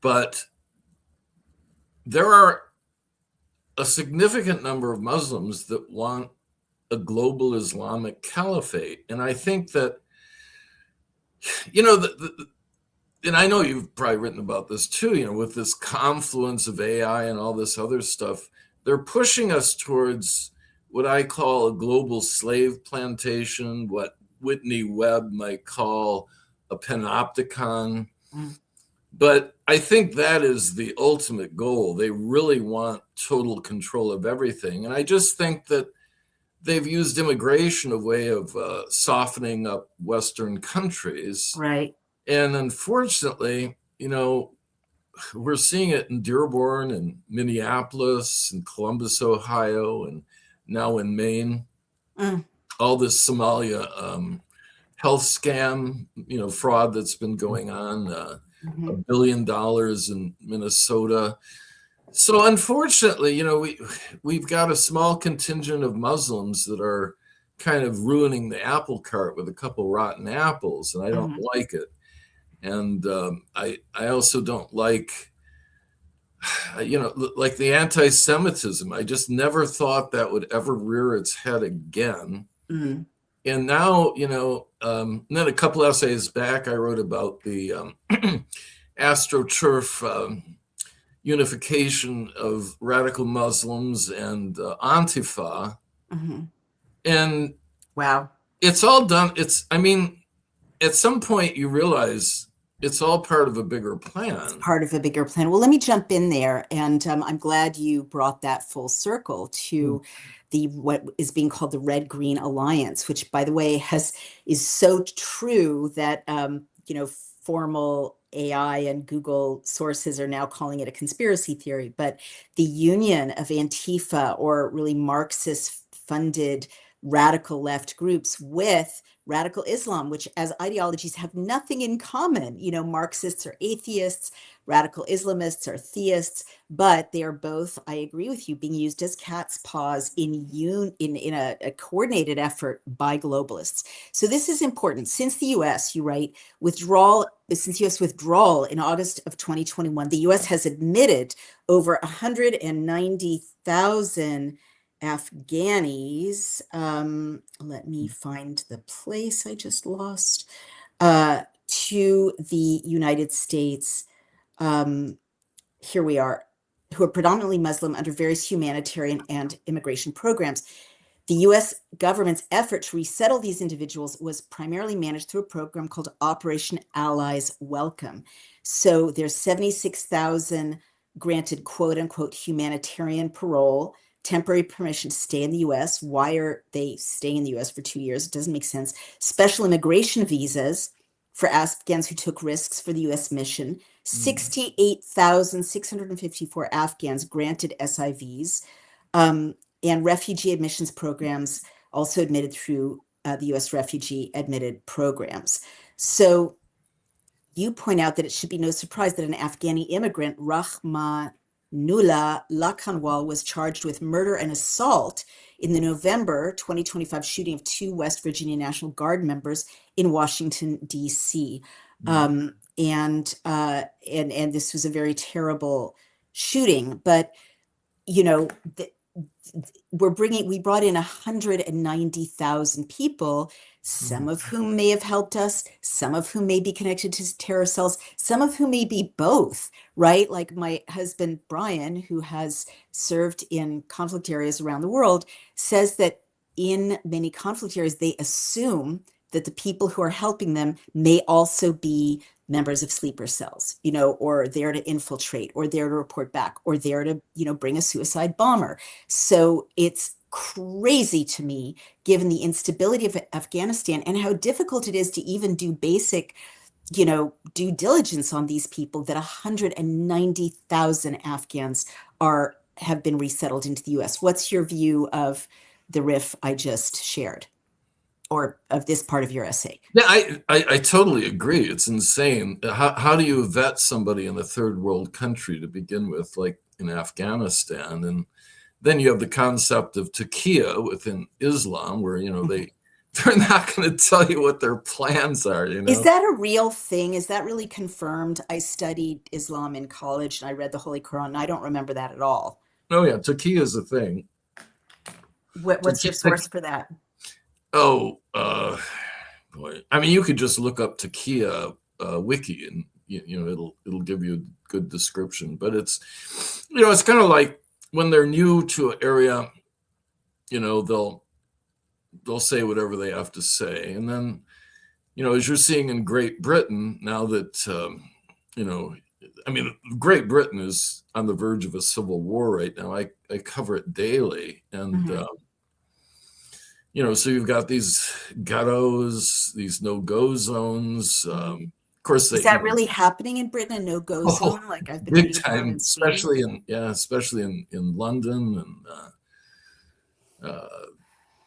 Speaker 2: but there are a significant number of Muslims that want a global Islamic caliphate. And I think that, you know, and I know you've probably written about this too, you know, with this confluence of AI and all this other stuff, they're pushing us towards what I call a global slave plantation, what Whitney Webb might call a panopticon.
Speaker 1: Mm.
Speaker 2: But I think that is the ultimate goal. They really want total control of everything. And I just think that they've used immigration a way of softening up Western countries.
Speaker 1: Right.
Speaker 2: And unfortunately, you know, we're seeing it in Dearborn and Minneapolis and Columbus, Ohio, and now in Maine.
Speaker 1: Mm.
Speaker 2: All this Somalia health scam, you know, fraud that's been going on,
Speaker 1: Hmm.
Speaker 2: $1 billion in Minnesota. So unfortunately, you know, we've got a small contingent of Muslims that are kind of ruining the apple cart with a couple rotten apples, and I don't
Speaker 1: Hmm.
Speaker 2: like it. And I also don't like, you know, like the anti-Semitism. I just never thought that would ever rear its head again.
Speaker 1: Mm.
Speaker 2: And now, you know, and then a couple essays back, I wrote about the astroturf unification of radical Muslims and Antifa.
Speaker 1: Hmm.
Speaker 2: And
Speaker 1: Wow.
Speaker 2: it's all done. I mean, at some point you realize it's all part of a bigger
Speaker 1: It's
Speaker 2: plan.
Speaker 1: part of a bigger plan. Well, let me jump in there, and I'm glad you brought that full circle to the what is being called the Red Green Alliance, which, by the way, has is so true that formal AI and Google sources are now calling it a conspiracy theory. But the union of Antifa, or really Marxist-funded radical left groups, with radical Islam, which as ideologies have nothing in common. Marxists are atheists, radical Islamists are theists, but they are both, I agree with you, being used as cat's paws in a coordinated effort by globalists. So this is important. Since the U.S., you write, since U.S. withdrawal in August of 2021, the U.S. has admitted over 190,000 Afghanis. Let me find the place I just lost. To the United States. Here we are, who are predominantly Muslim under various humanitarian and immigration programs. The U.S. government's effort to resettle these individuals was primarily managed through a program called Operation Allies Welcome. So there's 76,000 granted quote unquote humanitarian parole, temporary permission to stay in the U.S. Why are they staying in the U.S. for 2 years? It doesn't make sense. Special immigration visas for Afghans who took risks for the U.S. mission. 68,654 Afghans granted SIVs. And refugee admissions programs also admitted through the U.S. refugee admitted programs. So you point out that it should be no surprise that an Afghani immigrant, Rahmanullah Lakhanwal, was charged with murder and assault in the November 2025 shooting of two West Virginia National Guard members in Washington, D.C. And this was a very terrible shooting. But you know, we brought in 190,000 people, some of whom may have helped us, some of whom may be connected to terror cells, some of whom may be both, right? Like my husband, Brian, who has served in conflict areas around the world, says that in many conflict areas, they assume that the people who are helping them may also be members of sleeper cells, or there to infiltrate, or there to report back, or there to, bring a suicide bomber. So it's crazy to me, given the instability of Afghanistan and how difficult it is to even do basic, due diligence on these people, that 190,000 Afghans have been resettled into the U.S. What's your view of the riff I just shared? or of this part of your essay.
Speaker 2: Yeah, I totally agree. It's insane. How do you vet somebody in a third world country to begin with, like in Afghanistan? And then you have the concept of taqiyya within Islam, where, they're not going to tell you what their plans are,
Speaker 1: Is that a real thing? Is that really confirmed? I studied Islam in college and I read the Holy Quran, and I don't remember that at all.
Speaker 2: Oh yeah, taqiyya is a thing.
Speaker 1: What's your source for that?
Speaker 2: Oh, boy. I mean, you could just look up taqiyya wiki, and it'll give you a good description. But it's kind of like when they're new to an area, they'll say whatever they have to say, and then as you're seeing in Great Britain now that I mean, Great Britain is on the verge of a civil war right now. I cover it daily, and so you've got these ghettos, these no-go zones. Of course,
Speaker 1: is that really happening in Britain? A no-go zone, like I've been
Speaker 2: big
Speaker 1: reading
Speaker 2: time,
Speaker 1: about in Sweden?
Speaker 2: especially in London, and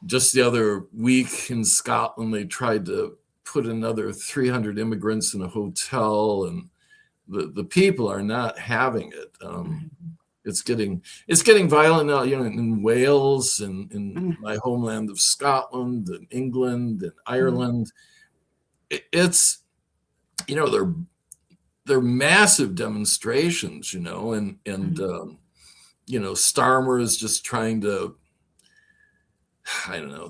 Speaker 2: just the other week in Scotland, they tried to put another 300 immigrants in a hotel, and the people are not having it. It's getting violent now, in Wales and in my homeland of Scotland and England and Ireland. It's they're massive demonstrations, and Starmer is just trying to, I don't know.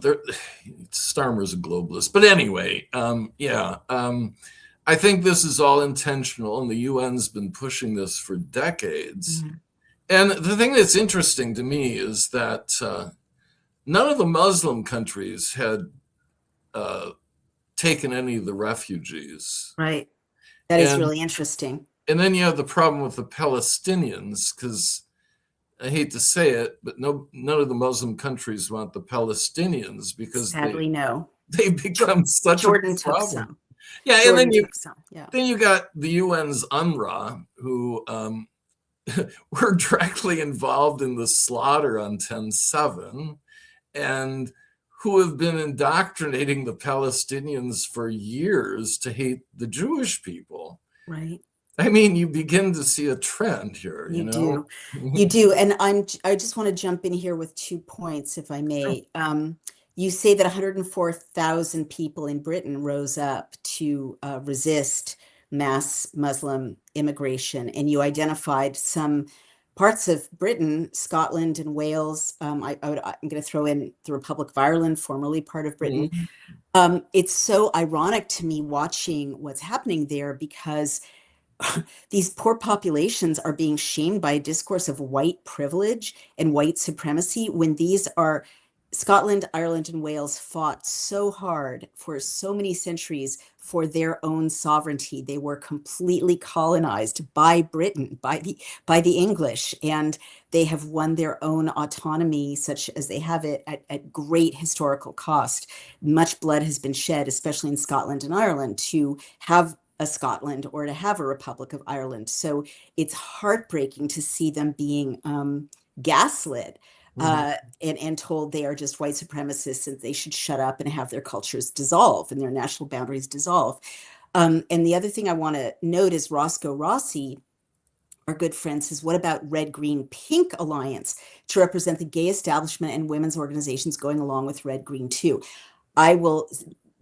Speaker 2: Starmer's a globalist, but anyway, I think this is all intentional, and the UN's been pushing this for decades. And the thing that's interesting to me is that none of the Muslim countries had taken any of the refugees.
Speaker 1: Right. That is really interesting.
Speaker 2: And then you have the problem with the Palestinians, because I hate to say it, but none of the Muslim countries want the Palestinians, because
Speaker 1: sadly, no.
Speaker 2: They become such
Speaker 1: Jordan
Speaker 2: a
Speaker 1: took
Speaker 2: problem.
Speaker 1: some.
Speaker 2: Yeah,
Speaker 1: Jordan
Speaker 2: and then
Speaker 1: took some. Yeah.
Speaker 2: then you got the UN's UNRWA, who were directly involved in the slaughter on 10/7, and who have been indoctrinating the Palestinians for years to hate the Jewish people.
Speaker 1: Right.
Speaker 2: I mean, you begin to see a trend here.
Speaker 1: You do. You do. And I just want to jump in here with 2 points, if I may. You say that 104,000 people in Britain rose up to resist mass Muslim immigration, and you identified some parts of Britain, Scotland and Wales. I'm going to throw in the Republic of Ireland, formerly part of Britain. It's so ironic to me watching what's happening there, because these poor populations are being shamed by a discourse of white privilege and white supremacy, when these are Scotland, Ireland, and Wales fought so hard for so many centuries for their own sovereignty. They were completely colonized by Britain, by the English, and they have won their own autonomy, such as they have it at great historical cost. Much blood has been shed, especially in Scotland and Ireland, to have a Scotland or to have a Republic of Ireland. So it's heartbreaking to see them being gaslit. And told they are just white supremacists and they should shut up and have their cultures dissolve and their national boundaries dissolve. And the other thing I want to note is Roscoe Rossi, our good friend, says, what about Red, Green, Pink Alliance to represent the gay establishment and women's organizations going along with Red, Green too? I will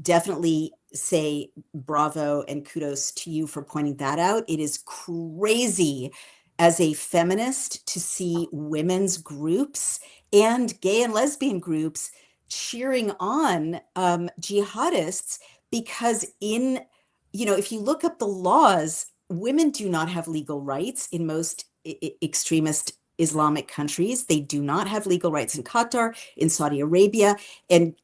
Speaker 1: definitely say bravo and kudos to you for pointing that out. It is crazy as a feminist to see women's groups and gay and lesbian groups cheering on jihadists, because if you look up the laws, women do not have legal rights in most extremist Islamic countries. They do not have legal rights in Qatar, in Saudi Arabia, and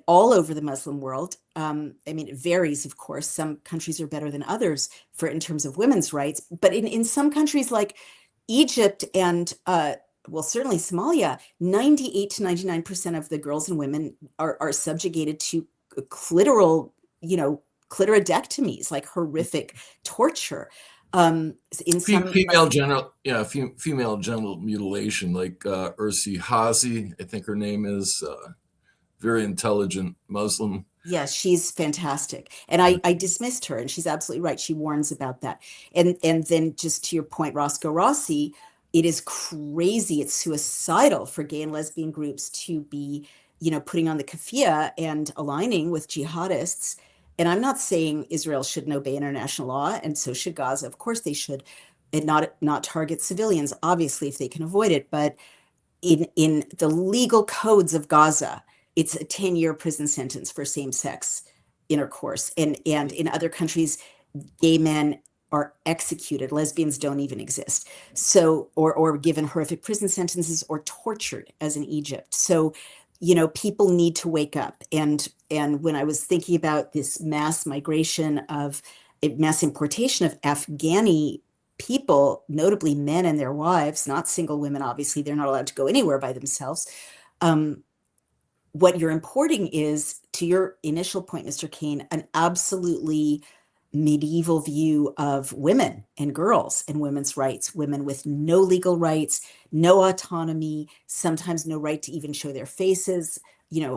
Speaker 1: all over the Muslim world. I mean, it varies, of course. Some countries are better than others in terms of women's rights. But in some countries like Egypt and, certainly Somalia, 98 to 99% of the girls and women are subjugated to clitoridectomies, like horrific torture.
Speaker 2: Female genital mutilation, like Ursi Hazi, I think her name is, very intelligent Muslim.
Speaker 1: Yeah, she's fantastic. And I dismissed her, and she's absolutely right. She warns about that. And then just to your point, Roscoe Rossi, it is crazy. It's suicidal for gay and lesbian groups to be, putting on the keffiyeh and aligning with jihadists. And I'm not saying Israel shouldn't obey international law, and so should Gaza. Of course they should, and not target civilians, obviously, if they can avoid it. But in the legal codes of Gaza, it's a 10-year prison sentence for same-sex intercourse. And in other countries, gay men are executed. Lesbians don't even exist. So, or given horrific prison sentences or tortured, as in Egypt. So, people need to wake up. And when I was thinking about this mass migration of mass importation of Afghani people, notably men and their wives, not single women, obviously, they're not allowed to go anywhere by themselves. Um, what you're importing is, to your initial point, Mr. Cain, an absolutely medieval view of women and girls and women's rights, women with no legal rights, no autonomy, sometimes no right to even show their faces,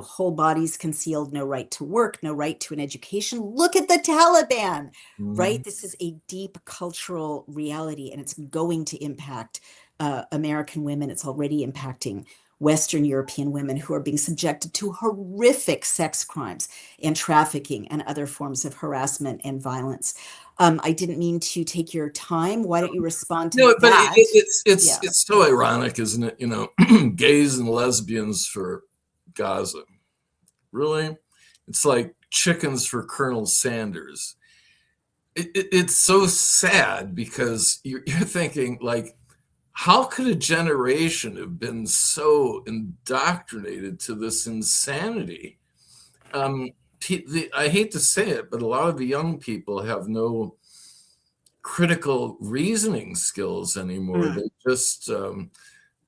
Speaker 1: whole bodies concealed, no right to work, no right to an education. Look at the Taliban, right? This is a deep cultural reality, and it's going to impact American women. It's already impacting Western European women who are being subjected to horrific sex crimes and trafficking and other forms of harassment and violence. I didn't mean to take your time. Why don't you respond to
Speaker 2: No, but
Speaker 1: that? Yeah.
Speaker 2: it's so ironic, isn't it? Gays and lesbians for Gaza. Really? It's like chickens for Colonel Sanders. It's so sad because you're thinking, like, how could a generation have been so indoctrinated to this insanity? I hate to say it, but a lot of the young people have no critical reasoning skills anymore. They just,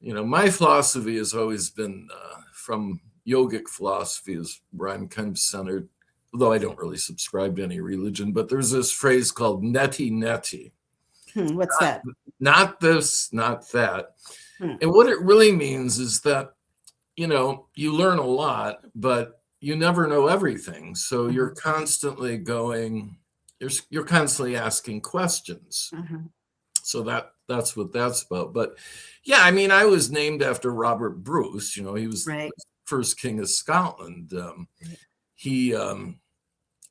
Speaker 2: my philosophy has always been from yogic philosophy, is where I'm kind of centered, although I don't really subscribe to any religion. But there's this phrase called neti neti.
Speaker 1: What's that?
Speaker 2: Not this, not that.
Speaker 1: Hmm.
Speaker 2: And what it really means is that, you learn a lot, but you never know everything. So you're constantly you're constantly asking questions. So that's what that's about. But yeah, I mean, I was named after Robert Bruce. He was
Speaker 1: Right.
Speaker 2: the first king of Scotland. He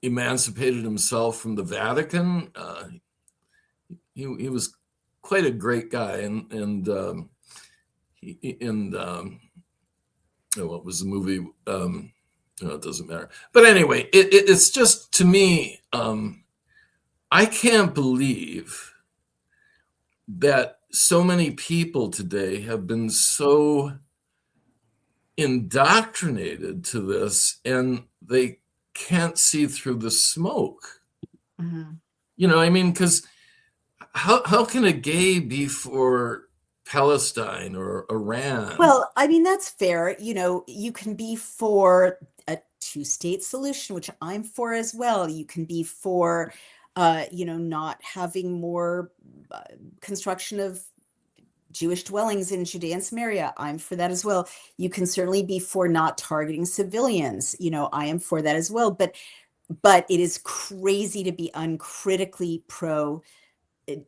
Speaker 2: emancipated himself from the Vatican. He was quite a great guy, and what was the movie? It doesn't matter. But anyway, it's just, to me, I can't believe that so many people today have been so indoctrinated to this, and they can't see through the smoke. I mean, because how can a gay be for Palestine or Iran?
Speaker 1: Well, I mean, that's fair. You can be for a two-state solution, which I'm for as well. You can be for, not having more construction of Jewish dwellings in Judea and Samaria. I'm for that as well. You can certainly be for not targeting civilians. I am for that as well. But it is crazy to be uncritically pro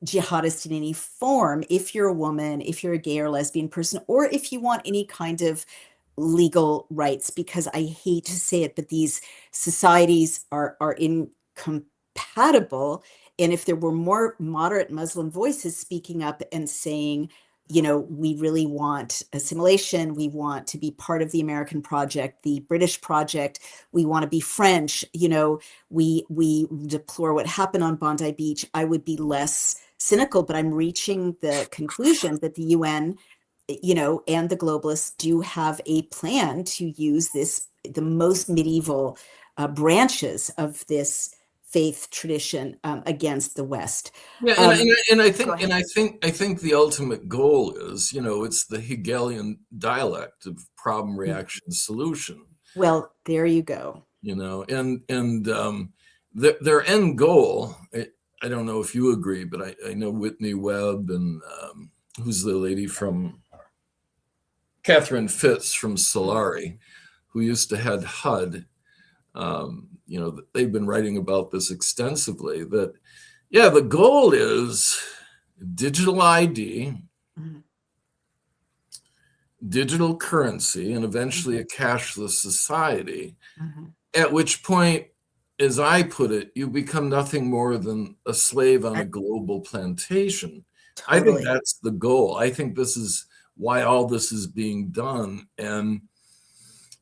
Speaker 1: jihadist in any form if you're a woman, if you're a gay or lesbian person, or if you want any kind of legal rights, because I hate to say it, but these societies are incompatible. And if there were more moderate Muslim voices speaking up and saying, we really want assimilation, we want to be part of the American project, the British project, we want to be French, we deplore what happened on Bondi Beach, I would be less cynical. But I'm reaching the conclusion that the UN, and the globalists do have a plan to use the most medieval branches of this faith tradition against the West.
Speaker 2: Yeah, and I think the ultimate goal is, it's the Hegelian dialect of problem, reaction, solution.
Speaker 1: Well, there you go.
Speaker 2: And their end goal, I don't know if you agree, but I know Whitney Webb and who's the lady from Catherine Fitz from Solari, who used to head HUD. They've been writing about this extensively. That, yeah, the goal is digital ID, digital currency, and eventually a cashless society. At which point, as I put it, you become nothing more than a slave on a global plantation. I think
Speaker 1: Totally.
Speaker 2: that's the goal. I think this is why all this is being done. And,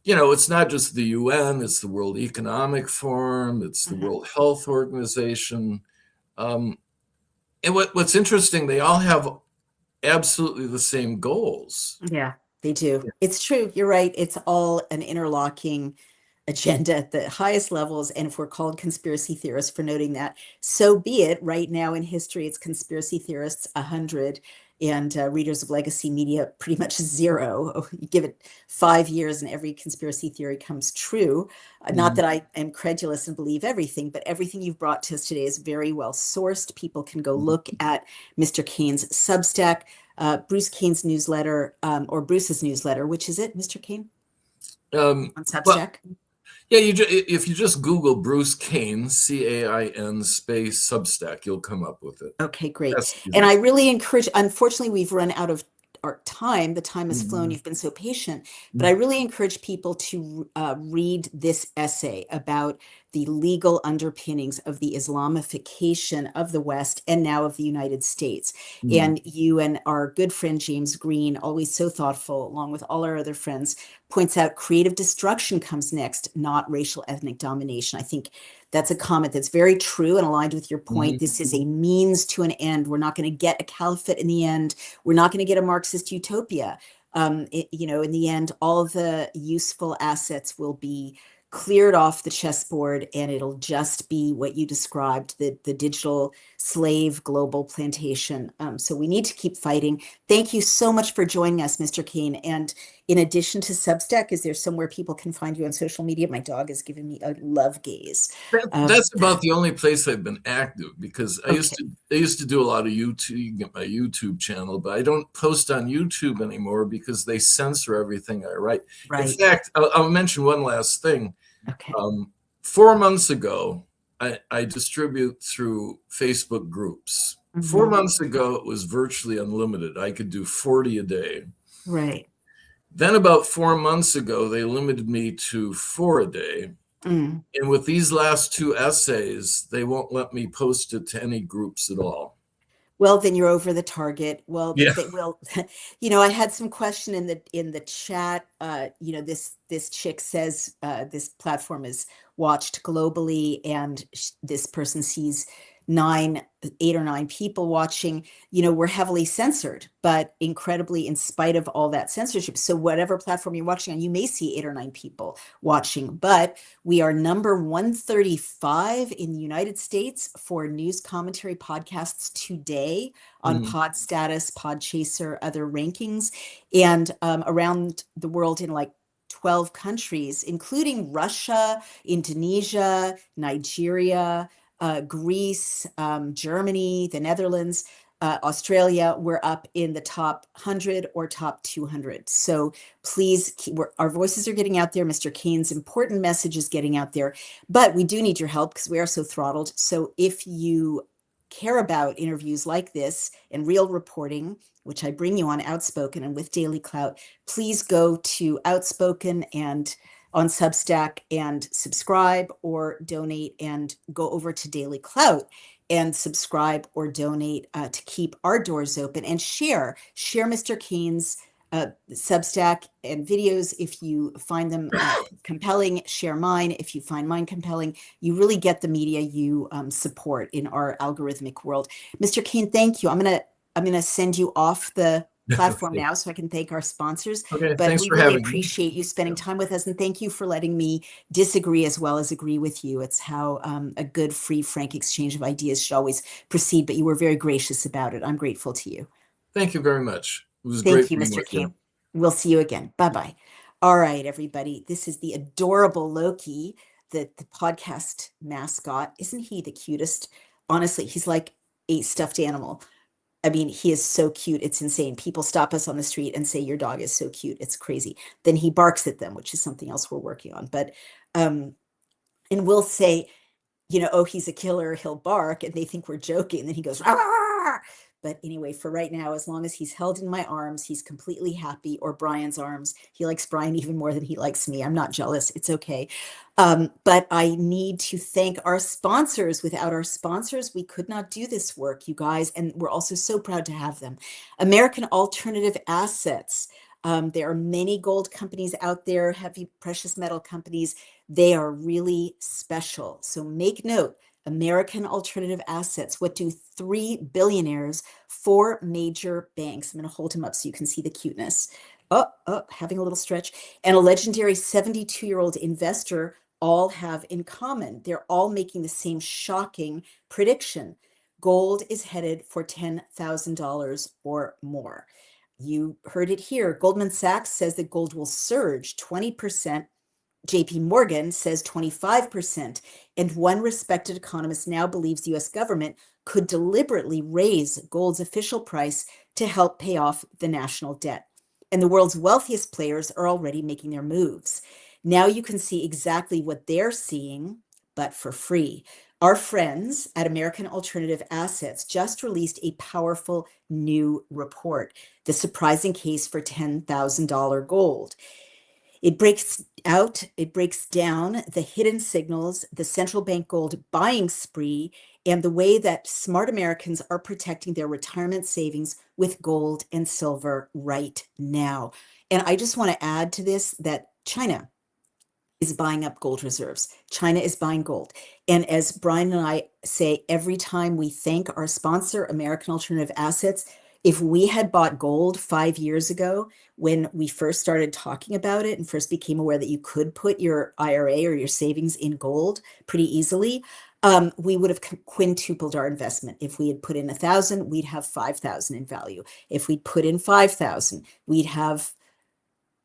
Speaker 2: it's not just the UN, it's the World Economic Forum, it's the World Health Organization. And what's interesting, they all have absolutely the same goals.
Speaker 1: Yeah, they do. It's true. You're right. It's all an interlocking agenda at the highest levels. And if we're called conspiracy theorists for noting that, so be it. Right now in history, it's conspiracy theorists 100 and readers of legacy media pretty much 0. You give it 5 years and every conspiracy theory comes true. Not that I am credulous and believe everything, but everything you've brought to us today is very well sourced. People can go look at Mr. Cain's Substack, Bruce Cain's newsletter, or Bruce's newsletter. Which is it, Mr. Cain? On Substack?
Speaker 2: Yeah, if you just Google Bruce Cain, Cain space Substack, you'll come up with it.
Speaker 1: Okay, great. And I really encourage, unfortunately, we've run out of our time. The time has flown. You've been so patient. But I really encourage people to read this essay about the legal underpinnings of the Islamification of the West and now of the United States. And you and our good friend James Green, always so thoughtful, along with all our other friends, points out creative destruction comes next, not racial ethnic domination. I think that's a comment that's very true and aligned with your point. This is a means to an end. We're not going to get a caliphate in the end. We're not going to get a Marxist utopia. In the end, all the useful assets will be cleared off the chessboard, and it'll just be what you described, the digital slave global plantation. So we need to keep fighting. Thank you so much for joining us, Mr. Cain. And in addition to Substack, is there somewhere people can find you on social media? My dog is giving me a love gaze.
Speaker 2: That's about the only place I've been active, because I used to do a lot of YouTube. You can get my YouTube channel, but I don't post on YouTube anymore because they censor everything I write. In fact, I'll mention one last thing.
Speaker 1: Okay.
Speaker 2: 4 months ago, I distribute through Facebook groups. 4 months ago, it was virtually unlimited. I could do 40 a day.
Speaker 1: Right.
Speaker 2: Then about 4 months ago, they limited me to 4 a day. And with these last 2 essays, they won't let me post it to any groups at all.
Speaker 1: Well, then you're over the target. Well,
Speaker 2: Yeah.
Speaker 1: I had some question in the chat. This chick says this platform is watched globally, and this person sees 8 or 9 people watching. We're heavily censored, but incredibly, in spite of all that censorship. So whatever platform you're watching on, you may see 8 or 9 people watching, but we are number 135 in the United States for news commentary podcasts today on Pod Status, Podchaser, other rankings, and around the world in like 12 countries, including Russia, Indonesia, Nigeria, Greece, Germany, the Netherlands, Australia. We're up in the top 100 or top 200. So please, our voices are getting out there. Mr. Cain's important message is getting out there, but we do need your help because we are so throttled. So if you care about interviews like this and real reporting, which I bring you on Outspoken and with Daily Clout, please go to Outspoken and on Substack and subscribe or donate, and go over to Daily Clout and subscribe or donate to keep our doors open, and share Mr. Cain's Substack and videos. If you find them compelling, share mine. If you find mine compelling, you really get the media you support in our algorithmic world. Mr. Cain, thank you. I'm gonna send you off the platform now so I can thank our sponsors.
Speaker 2: Okay,
Speaker 1: but
Speaker 2: thanks
Speaker 1: we
Speaker 2: for
Speaker 1: really
Speaker 2: having
Speaker 1: appreciate you spending time with us, and thank you for letting me disagree as well as agree with you. It's how a good, free, frank exchange of ideas should always proceed, but you were very gracious about it. I'm grateful to you.
Speaker 2: Thank you very much. It was
Speaker 1: Thank
Speaker 2: great
Speaker 1: you,
Speaker 2: being
Speaker 1: Mr.
Speaker 2: with you.
Speaker 1: Cain. We'll see you again. Bye-bye. All right, everybody. This is the adorable Loki, the podcast mascot. Isn't he the cutest? Honestly, he's like a stuffed animal. I mean, he is so cute. It's insane. People stop us on the street and say, your dog is so cute. It's crazy. Then he barks at them, which is something else we're working on. But And we'll say, oh, he's a killer, he'll bark, and they think we're joking. And then he goes, "Rah!" But anyway, for right now, as long as he's held in my arms, he's completely happy, or Brian's arms. He likes Brian even more than he likes me. I'm not jealous. It's okay. But I need to thank our sponsors. Without our sponsors, we could not do this work, you guys. And we're also so proud to have them. American Alternative Assets. There are many gold companies out there, heavy precious metal companies. They are really special. So make note, American Alternative Assets. What do three billionaires, four major banks? I'm going to hold him up so you can see the cuteness. Having a little stretch. And a legendary 72-year-old investor all have in common. They're all making the same shocking prediction. Gold is headed for $10,000 or more. You heard it here. Goldman Sachs says that gold will surge 20%. JP Morgan says 25%. And one respected economist now believes the US government could deliberately raise gold's official price to help pay off the national debt. And the world's wealthiest players are already making their moves. Now you can see exactly what they're seeing, but for free. Our friends at American Alternative Assets just released a powerful new report, The Surprising Case for $10,000 Gold. It breaks down the hidden signals, the central bank gold buying spree, and the way that smart Americans are protecting their retirement savings with gold and silver right now. And I just want to add to this that China is buying up gold reserves. China is buying gold. And as Brian and I say every time we thank our sponsor, American Alternative Assets, if we had bought gold 5 years ago when we first started talking about it and first became aware that you could put your IRA or your savings in gold pretty easily, we would have quintupled our investment. If we had put in 1,000, we'd have 5,000 in value. If we put in 5,000, we'd have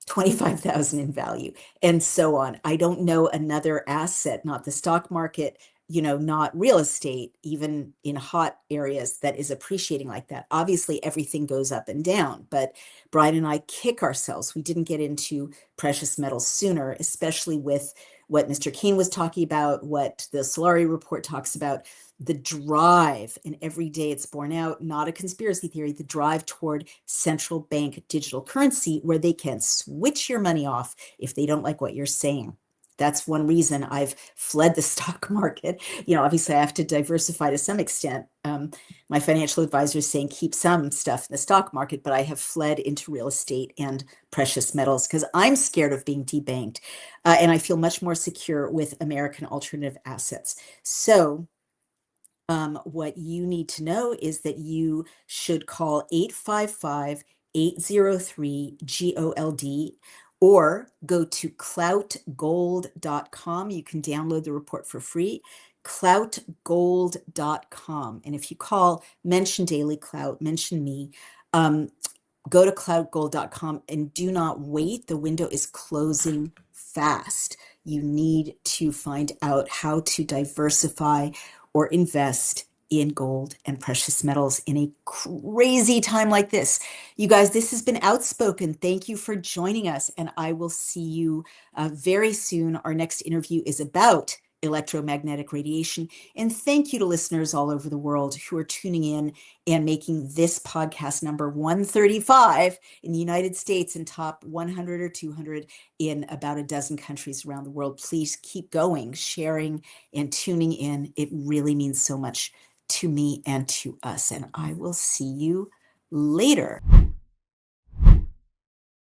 Speaker 1: 25,000 in value, and so on. I don't know another asset, not the stock market, not real estate, even in hot areas, that is appreciating like that. Obviously, everything goes up and down, but Brian and I kick ourselves. We didn't get into precious metals sooner, especially with what Mr. Cain was talking about, what the Solari report talks about, the drive, and every day it's borne out, not a conspiracy theory, the drive toward central bank digital currency where they can switch your money off if they don't like what you're saying. That's one reason I've fled the stock market. Obviously I have to diversify to some extent. My financial advisor is saying keep some stuff in the stock market, but I have fled into real estate and precious metals because I'm scared of being debanked. And I feel much more secure with American Alternative Assets. So what you need to know is that you should call 855-803-GOLD or go to cloutgold.com. You can download the report for free, cloutgold.com. And if you call, mention Daily Clout, mention me. Go to cloutgold.com and do not wait. The window is closing fast. You need to find out how to diversify or invest in gold and precious metals in a crazy time like this. You guys, this has been Outspoken. Thank you for joining us, and I will see you very soon. Our next interview is about electromagnetic radiation. And thank you to listeners all over the world who are tuning in and making this podcast number 135 in the United States and top 100 or 200 in about a dozen countries around the world. Please keep going, sharing, and tuning in. It really means so much to me and to us. And I will see you later.